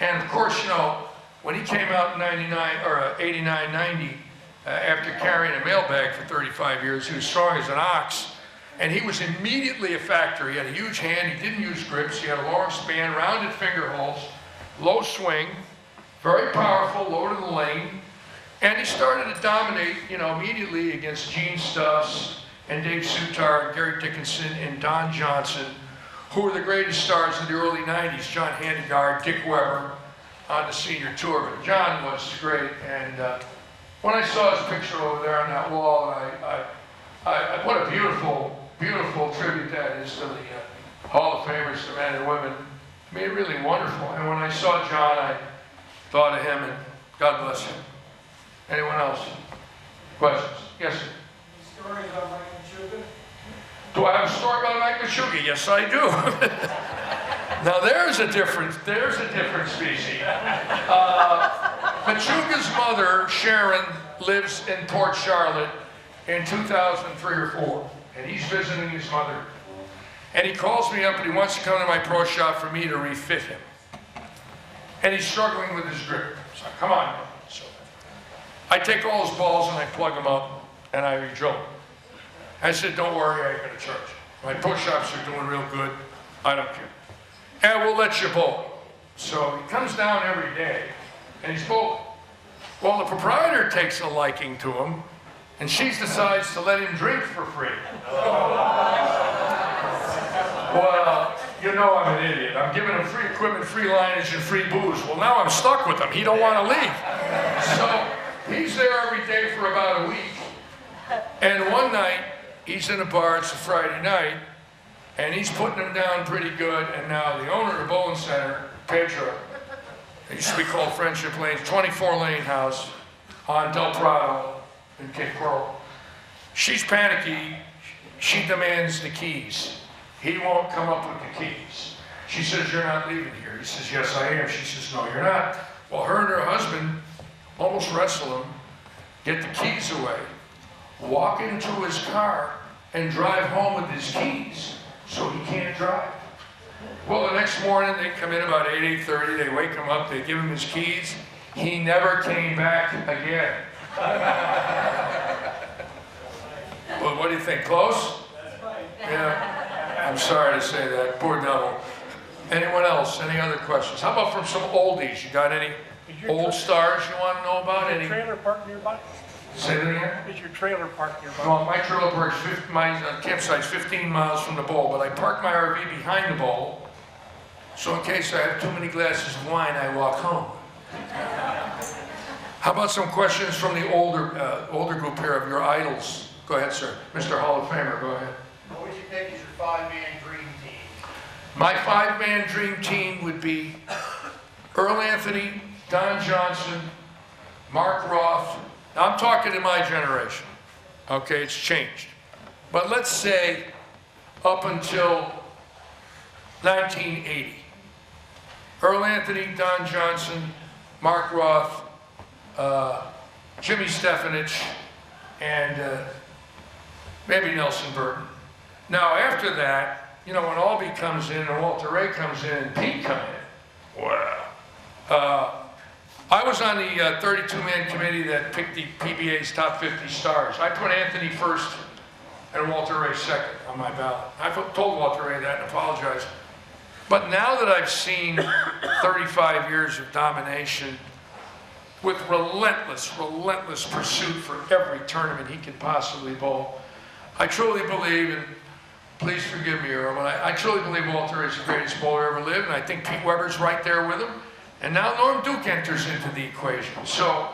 And of course, you know, when he came out in 89, 90, after carrying a mailbag for 35 years, he was strong as an ox, and he was immediately a factor. He had a huge hand, he didn't use grips, he had a long span, rounded finger holes, low swing, very powerful, low to the lane, and he started to dominate, you know, immediately against Gene Stubbs and Dave Sutar, and Gary Dickinson, and Don Johnson, who were the greatest stars of the early 90s, John Handegard, Dick Weber, on the senior tour. But John was great, and when I saw his picture over there on that wall, what a beautiful, beautiful tribute that is to the Hall of Famers, the men and women. I mean, really wonderful. And when I saw John, I thought of him, and God bless him. Anyone else? Questions? Yes, sir. Story about Mike Machuga? Do I have a story about Mike Machuga? Yes, I do. Now there's a different species. Machuga's mother, Sharon, lives in Port Charlotte in 2003 or 4, and he's visiting his mother. And he calls me up and he wants to come to my pro shop for me to refit him. And he's struggling with his grip. So come on. So I take all his balls and I plug them up and I re-drill them. I said, don't worry, I ain't gonna charge you. My push-ups are doing real good. I don't care. And we'll let you bowl. So he comes down every day and he's bowling. Well, the proprietor takes a liking to him and she decides to let him drink for free. Well, you know I'm an idiot. I'm giving him free equipment, free lineage, and free booze. Well, now I'm stuck with him. He don't want to leave. So he's there every day for about a week. And one night, he's in a bar, it's a Friday night, and he's putting him down pretty good. And now the owner of the bowling center, Pedro, it used to be called Friendship Lane, 24-lane house on Del Prado in Cape Coral. She's panicky. She demands the keys. He won't come up with the keys. She says, you're not leaving here. He says, yes, I am. She says, no, you're not. Well, her and her husband almost wrestle him, get the keys away, walk into his car, and drive home with his keys so he can't drive. Well, the next morning, they come in about 8:30, they wake him up, they give him his keys. He never came back again. But what do you think, close? Yeah, I'm sorry to say that, poor devil. Anyone else, any other questions? How about from some oldies? You got any old stars you want to know about? Is Any? your trailer park nearby? Say that again? Is your trailer park nearby? Well, my trailer park's my campsite's 15 miles from the bowl, but I park my RV behind the bowl, so in case I have too many glasses of wine, I walk home. How about some questions from the older group here of your idols? Go ahead, sir. Mr. Hall of Famer, go ahead. What would you pick as your five-man dream team? My five-man dream team would be Earl Anthony, Don Johnson, Mark Roth. Now, I'm talking to my generation. Okay, it's changed. But let's say up until 1980. Earl Anthony, Don Johnson, Mark Roth, Jimmy Stefanich, and maybe Nelson Burton. Now, after that, you know, when Albee comes in and Walter Ray comes in and Pete come in, wow. I was on the 32-man committee that picked the PBA's top 50 stars. I put Anthony first and Walter Ray second on my ballot. I told Walter Ray that and apologized. But now that I've seen 35 years of domination with relentless pursuit for every tournament he could possibly bowl, I truly believe, and please forgive me, Earl, but I truly believe Walter is the greatest bowler ever lived, and I think Pete Weber's right there with him. And now Norm Duke enters into the equation. So,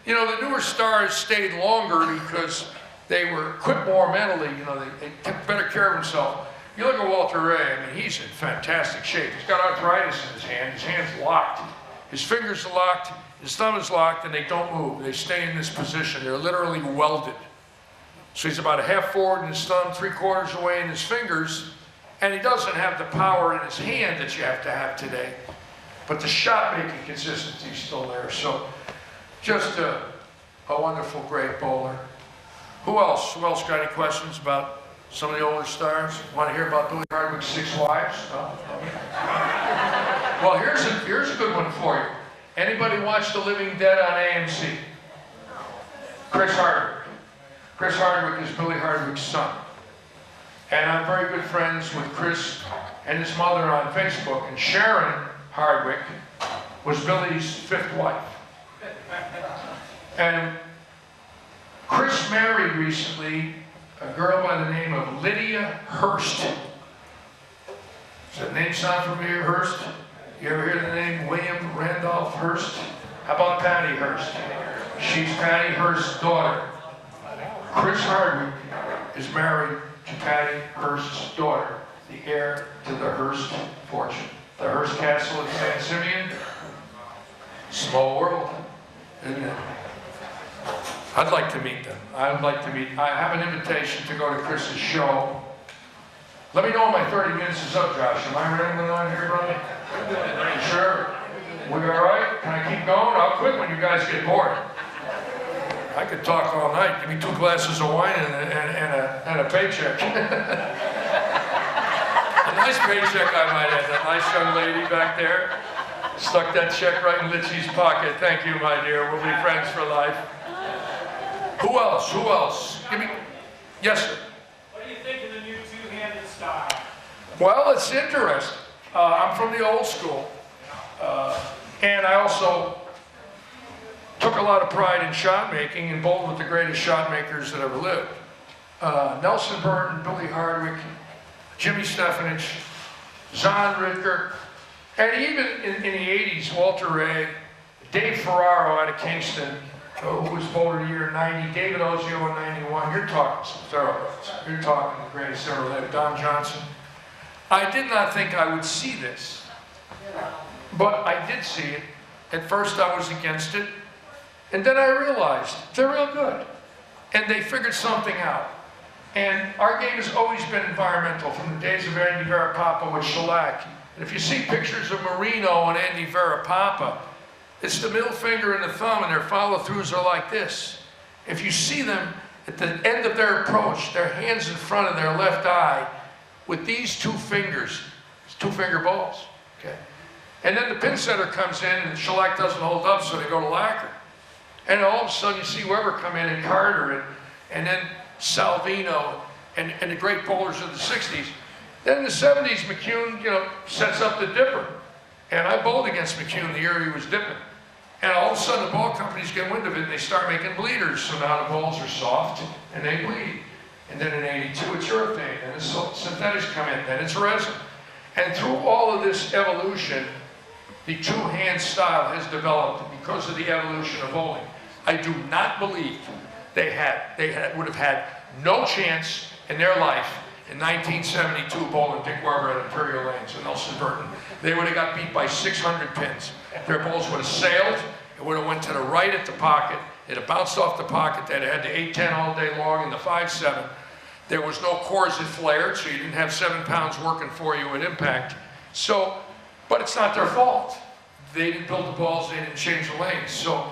you know, the newer stars stayed longer because they were equipped more mentally, you know, they took better care of themselves. You look at Walter Ray, I mean, he's in fantastic shape. He's got arthritis in his hand's locked. His fingers are locked, his thumb is locked, and they don't move. They stay in this position. They're literally welded. So he's about a half forward in his thumb, 3/4 away in his fingers, and he doesn't have the power in his hand that you have to have today. But the shot-making consistency is still there. So just a wonderful, great bowler. Who else? Who else got any questions about some of the older stars? Want to hear about Billy Hardwick's 6 wives? No? Well, here's a good one for you. Anybody watch The Living Dead on AMC? Chris Hardwick. Chris Hardwick is Billy Hardwick's son. And I'm very good friends with Chris and his mother on Facebook. And Sharon Hardwick was Billy's 5th wife. And Chris married recently a girl by the name of Lydia Hurst. Does that name sound familiar, Hurst? You ever hear the name William Randolph Hearst? How about Patty Hearst? She's Patty Hearst's daughter. Chris Hardwick is married to Patty Hearst's daughter, the heir to the Hearst fortune. The Hearst Castle at San Simeon. Small world, isn't it? I'd like to meet them. I have an invitation to go to Chris's show. Let me know when my 30 minutes is up, Josh. Am I rambling on here, brother? You sure? We all right? Can I keep going? I'll quit when you guys get bored. I could talk all night. Give me 2 glasses of wine and a paycheck. A nice paycheck, I might add. That nice young lady back there stuck that check right in Litchie's pocket. Thank you, my dear. We'll be friends for life. Who else? Who else? Give me. Yes, sir. What do you think of the new two-handed style? Well, it's interesting. I'm from the old school. And I also took a lot of pride in shot making and bowled with the greatest shot makers that ever lived. Nelson Burton, Billy Hardwick, Jimmy Stefanich, Zon Ritker, and even in the 80s, Walter Ray, Dave Ferraro out of Kingston, who was bowler of the year in 90, David Ozio in 91. You're talking some thoroughbreds. You're talking the greatest ever lived, Don Johnson. I did not think I would see this, but I did see it. At first I was against it, and then I realized they're real good, and they figured something out. And our game has always been environmental from the days of Andy Verapapa with shellac. And if you see pictures of Marino and Andy Verapapa, it's the middle finger and the thumb, and their follow-throughs are like this. If you see them at the end of their approach, their hands in front of their left eye, with these two fingers, it's two-finger balls, okay? And then the pin setter comes in, and the shellac doesn't hold up, so they go to lacquer. And all of a sudden, you see Weber come in, and Carter, and then Salvino, and the great bowlers of the 60s. Then in the 70s, McCune, sets up the dipper. And I bowled against McCune the year he was dipping. And all of a sudden, the ball companies get wind of it, and they start making bleeders. So now the balls are soft, and they bleed. And then in 82, it's urethane, and it's synthetics come in, then it's resin. And through all of this evolution, the two-hand style has developed because of the evolution of bowling. I do not believe they would have had no chance in their life in 1972 bowling Dick Weber at Imperial Lanes and Nelson Burton. They would have got beat by 600 pins. Their balls would have sailed, it would have went to the right at the pocket, it had bounced off the pocket, they'd had the 8-10 all day long and the 5-7. There was no cores that flared, so you didn't have 7 pounds working for you at impact. So, but it's not their fault. They didn't build the balls, they didn't change the lanes. So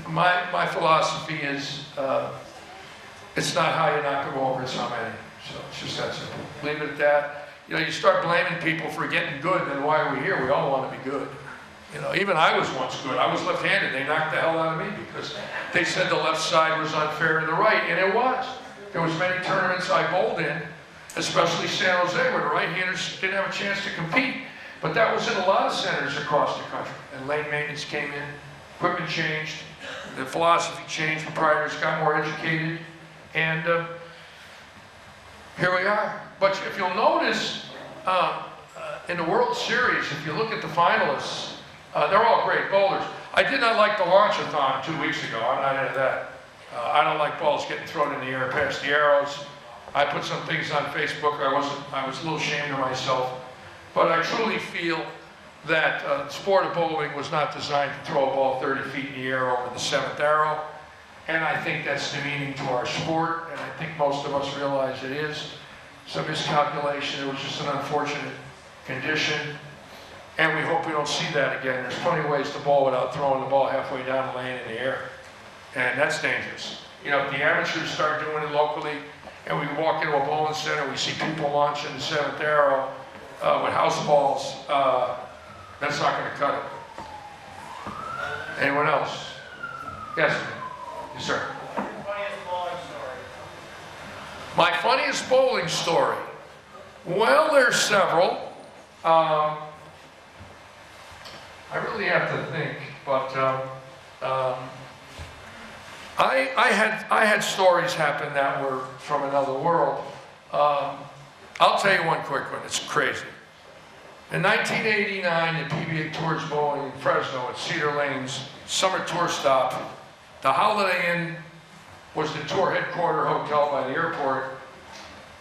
my philosophy is, it's not how you knock a ball over, it's how many. So it's just that simple. Leave it at that. You start blaming people for getting good, then why are we here? We all want to be good. Even I was once good. I was left-handed. They knocked the hell out of me because they said the left side was unfair to the right, and it was. There was many tournaments I bowled in, especially San Jose, where the right-handers didn't have a chance to compete. But that was in a lot of centers across the country. And lane maintenance came in, equipment changed, the philosophy changed, proprietors got more educated, and here we are. But if you'll notice, in the World Series, if you look at the finalists, they're all great bowlers. I did not like the launch-a-thon 2 weeks ago. I'm not into that. I don't like balls getting thrown in the air past the arrows. I put some things on Facebook. I was a little ashamed of myself. But I truly feel that the sport of bowling was not designed to throw a ball 30 feet in the air over the 7th arrow. And I think that's demeaning to our sport, and I think most of us realize it is. Some miscalculation, it was just an unfortunate condition. And we hope we don't see that again. There's plenty of ways to bowl without throwing the ball halfway down the lane in the air. And that's dangerous. If the amateurs start doing it locally, and we walk into a bowling center, we see people launching the 7th arrow with house balls, that's not going to cut it. Anyone else? Yes, yes, sir. My funniest bowling story? Well, there's several. I really have to think, but I had stories happen that were from another world. I'll tell you one quick one. It's crazy. In 1989, the PBA Tours Bowling in Fresno at Cedar Lane's summer tour stop, the Holiday Inn was the tour headquarter hotel by the airport,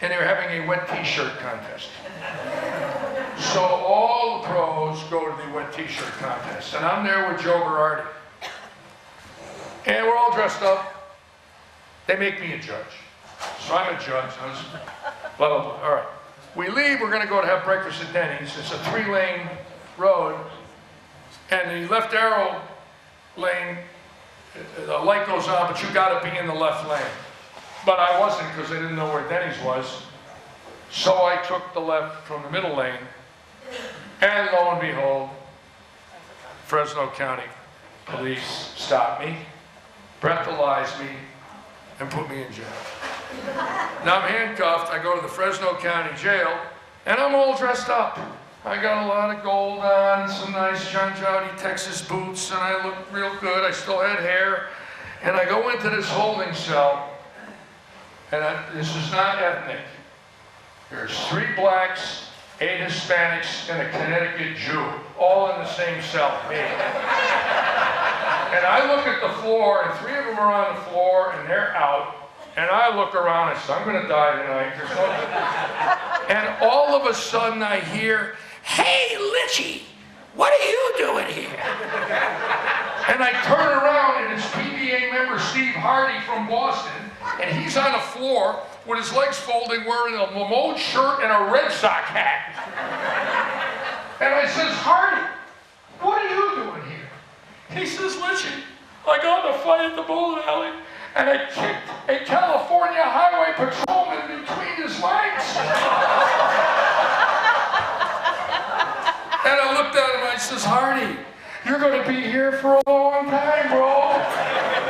and they were having a wet t-shirt contest. So all the pros go to the wet t-shirt contest, and I'm there with Joe Berardi. And we're all dressed up. They make me a judge. So I'm a judge. I was blah, blah, blah. All right. We leave, we're going to go to have breakfast at Denny's. It's a 3-lane road, and the left arrow lane, the light goes on, but you got to be in the left lane. But I wasn't because I didn't know where Denny's was. So I took the left from the middle lane, and lo and behold, Fresno County Police stopped me, breathalyzed me, and put me in jail. Now I'm handcuffed, I go to the Fresno County Jail, and I'm all dressed up. I got a lot of gold on, some nice John Jowdy Texas boots, and I look real good. I still had hair. And I go into this holding cell, and this is not ethnic. There's 3 blacks 8 Hispanics, and a Connecticut Jew, all in the same cell, me. And I look at the floor, and 3 of them are on the floor, and they're out. And I look around and say, I'm going to die tonight. There's no... And all of a sudden I hear, "Hey, Litchie, what are you doing here?" And I turn around, and it's PBA member Steve Hardy from Boston, and he's on the floor with his legs folding, wearing a Lamone shirt and a Red Sox hat. And I says, "Hardy, what are you doing here?" He says, "Litchie, I got in a fight at the bowling alley, and I kicked a California highway patrolman between his legs." And I looked at him and I says, "Hardy, you're going to be here for a long time, bro.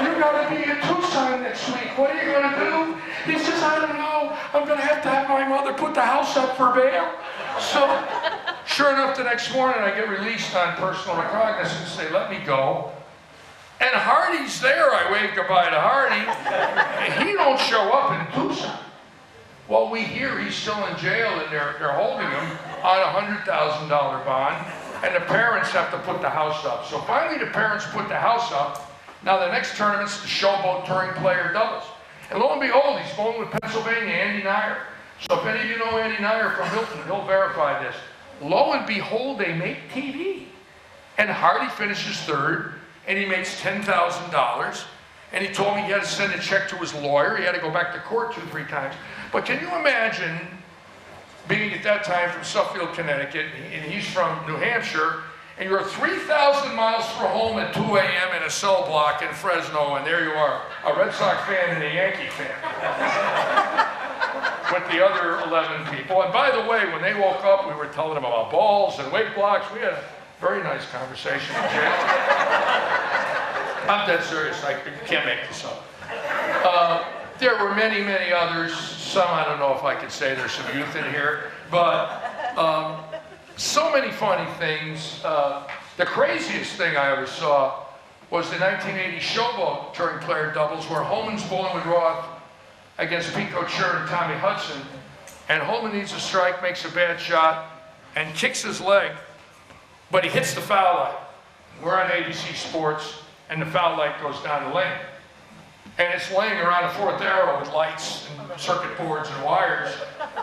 You're going to be in Tucson next week. What are you going to do?" He says, "I don't know. I'm going to have my mother put the house up for bail." So, sure enough, the next morning I get released on personal recognizance. They let me go. And Hardy's there. I wave goodbye to Hardy. And he don't show up in Tucson. Well, we hear he's still in jail, and they're holding him on a $100,000 bond, and the parents have to put the house up. So finally the parents put the house up. Now the next tournament's the Showboat Touring Player Doubles. And lo and behold, he's going with Pennsylvania, Andy Nyer. So if any of you know Andy Nyer from Hilton, he'll verify this. Lo and behold, they make TV. And Hardy finishes 3rd, and he makes $10,000. And he told me he had to send a check to his lawyer. He had to go back to court 2-3 times. But can you imagine being at that time from Suffield, Connecticut, and he's from New Hampshire, and you're 3,000 miles from home at 2 a.m. in a cell block in Fresno, and there you are, a Red Sox fan and a Yankee fan. With the other 11 people. And by the way, when they woke up, we were telling them about balls and weight blocks. We had a very nice conversation. I'm dead serious. I can't make this up. There were many, many others. Some, I don't know if I could say there's some youth in here, but so many funny things. The craziest thing I ever saw was the 1980 Showboat Touring Player Doubles, where Holman's bowling with Roth against Pico Chur and Tommy Hudson, and Holman needs a strike, makes a bad shot, and kicks his leg, but he hits the foul light. We're on ABC Sports, and the foul light goes down the lane. And it's laying around a 4th arrow with lights and circuit boards and wires.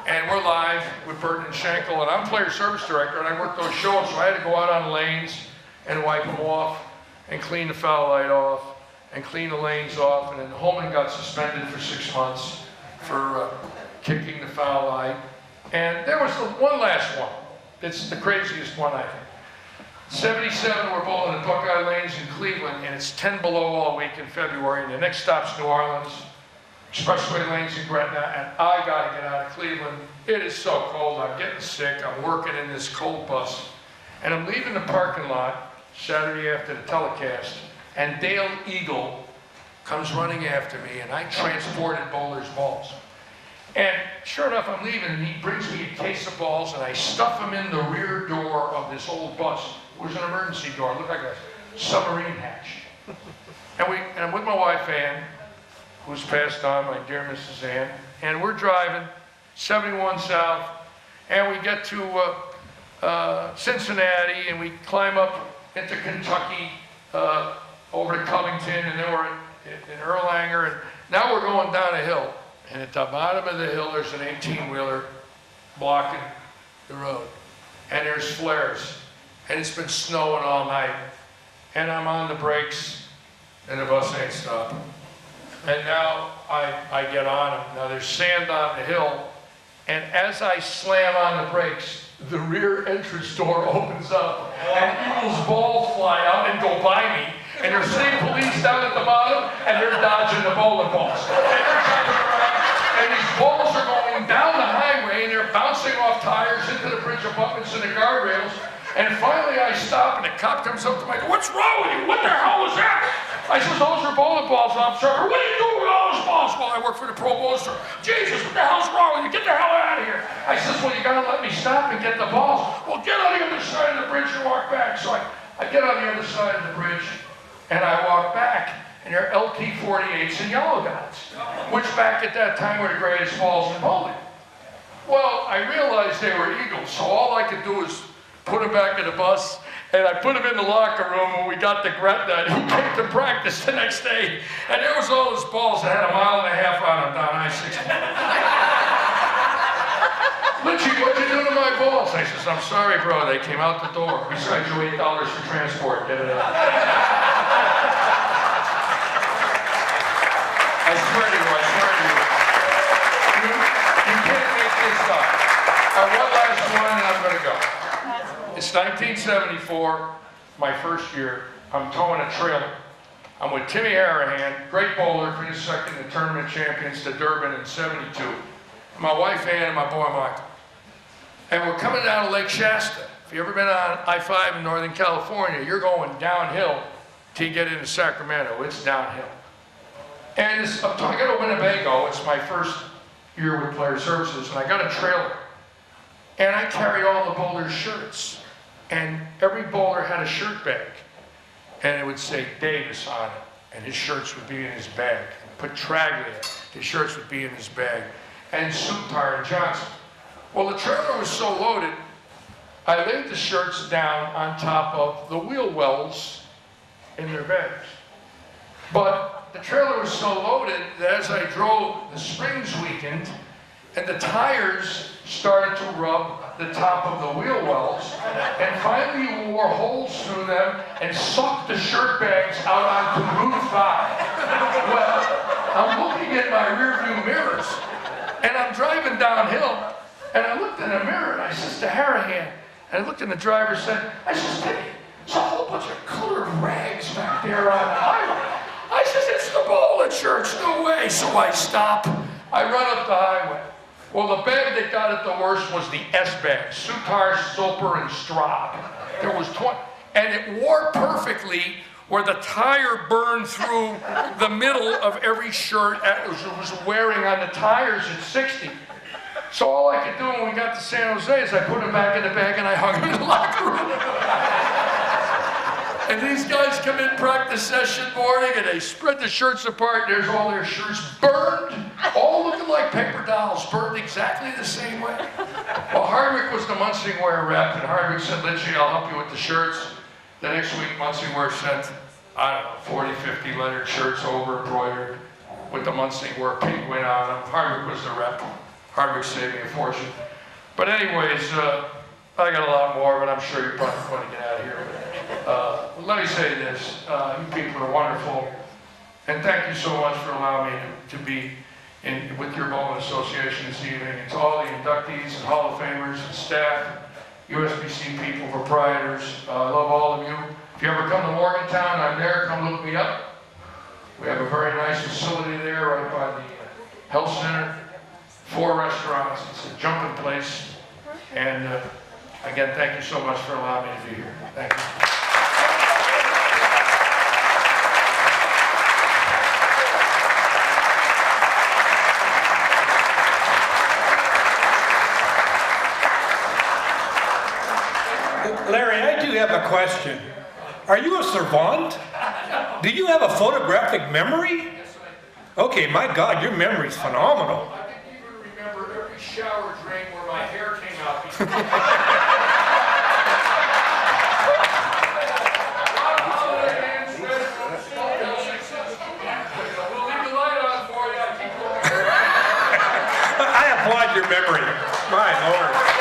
And we're live with Burton and Schenkel, and I'm player service director, and I work those shows, so I had to go out on lanes and wipe them off and clean the foul light off and clean the lanes off. And then Holman got suspended for 6 months for kicking the foul light. And there was one last one. It's the craziest one, I think. 77, we're bowling at Buckeye Lanes in Cleveland, and it's 10 below all week in February, and the next stop's New Orleans, Expressway Lanes in Gretna, and I gotta get out of Cleveland. It is so cold, I'm getting sick, I'm working in this cold bus, and I'm leaving the parking lot Saturday after the telecast, and Dale Eagle comes running after me, and I transported bowlers' balls. And sure enough, I'm leaving, and he brings me a case of balls, and I stuff them in the rear door of this old bus. It was an emergency door. It looked like a submarine hatch. And I'm with my wife, Ann, who's passed on, my dear Mrs. Ann, and we're driving 71 south, and we get to Cincinnati, and we climb up into Kentucky, over to Covington, and then we're in Erlanger, and now we're going down a hill. And at the bottom of the hill, there's an 18-wheeler blocking the road. And there's flares. And it's been snowing all night. And I'm on the brakes, and the bus ain't stopping. And now I get on them. Now there's sand on the hill. And as I slam on the brakes, the rear entrance door opens up. And Eagles balls fly out and go by me. And there's state police down at the bottom, and they're dodging the bowling balls. And these balls are going down the highway, and they're bouncing off tires into the bridge abutments and the guardrails. And finally I stop, and the cop comes up to me, "What's wrong with you? What the hell was that?" I said, "Those are bowling balls, officer." "What are you doing with all those balls?" "Well, I work for the Pro Bowlers." "Jesus, what the hell's wrong with you? Get the hell out of here." I said, "Well, you gotta let me stop and get the balls." "Well, get on the other side of the bridge and walk back." So I get on the other side of the bridge, and I walk back. And they're LT-48s and yellow dots, which back at that time were the greatest balls in bowling. Well, I realized they were Eagles, so all I could do is put them back in the bus, and I put him in the locker room when we got to Gretna, and he came to practice the next day, and there was all his balls that had 1.5 miles on them down I-60. Litchie, what'd you do to my balls? I says, I'm sorry, bro, they came out the door. Besides you $8 for transport, get it out. I swear to you, you can't make this up. One last one, and I'm gonna go. It's 1974, my first year. I'm towing a trailer. I'm with Timmy Harahan, great bowler, finished second in the tournament champions to Durban in '72. My wife Ann and my boy Michael. And we're coming down to Lake Shasta. If you've ever been on I-5 in Northern California, you're going downhill till you get into Sacramento. It's downhill. And I got to Winnebago. It's my first year with Player Services, and I got a trailer. And I carried all the bowlers' shirts. And every bowler had a shirt bag. And it would say Davis on it. And his shirts would be in his bag. Put Traglia, his shirts would be in his bag. And Sutar and Johnson. Well, the trailer was so loaded, I laid the shirts down on top of the wheel wells in their bags. But the trailer was so loaded that as I drove the Springs weekend, and the tires started to rub the top of the wheel wells, and finally you wore holes through them and sucked the shirt bags out onto Route 5. Well, I'm looking at my rearview mirrors, and I'm driving downhill, and I looked in the mirror, and I says to Harahan, and I looked in the driver's seat, I says, Timmy, there's a whole bunch of colored rags back there on the highway. I says, it's the bowling shirts, no way. So I stop, I run up the highway. Well, the bag that got it the worst was the S bag, Sutar, Soper, and Straub. There was 20, and it wore perfectly where the tire burned through the middle of every shirt it was wearing on the tires at 60. So all I could do when we got to San Jose is I put them back in the bag and I hung them in the locker room. And these guys come in practice session morning and they spread the shirts apart. There's all their shirts burned, all looking like paper dolls, burned exactly the same way. Well, Hardwick was the Munsingware rep, and Hardwick said, Litchie, I'll help you with the shirts. The next week, Munsingware sent, I don't know, 40, 50 lettered shirts over embroidered with the Munsingware penguin on them. Hardwick was the rep. Hardwick saving a fortune. But anyways, I got a lot more, but I'm sure you're probably going to get out of here. Let me say this, you people are wonderful, and thank you so much for allowing me to be with your bowling association this evening, and to all the inductees and Hall of Famers and staff, USBC people, proprietors. I love all of you. If you ever come to Morgantown, I'm there, come look me up. We have a very nice facility there right by the health center. 4 restaurants, it's a jumping place, and again, thank you so much for allowing me to be here. Thank you. Larry, I do have a question. Are you a servant? Do you have a photographic memory? Okay, my God, your memory's phenomenal. Remember every shower drain where my hair came out. We'll leave the light on for you. I applaud your memory. My Lord.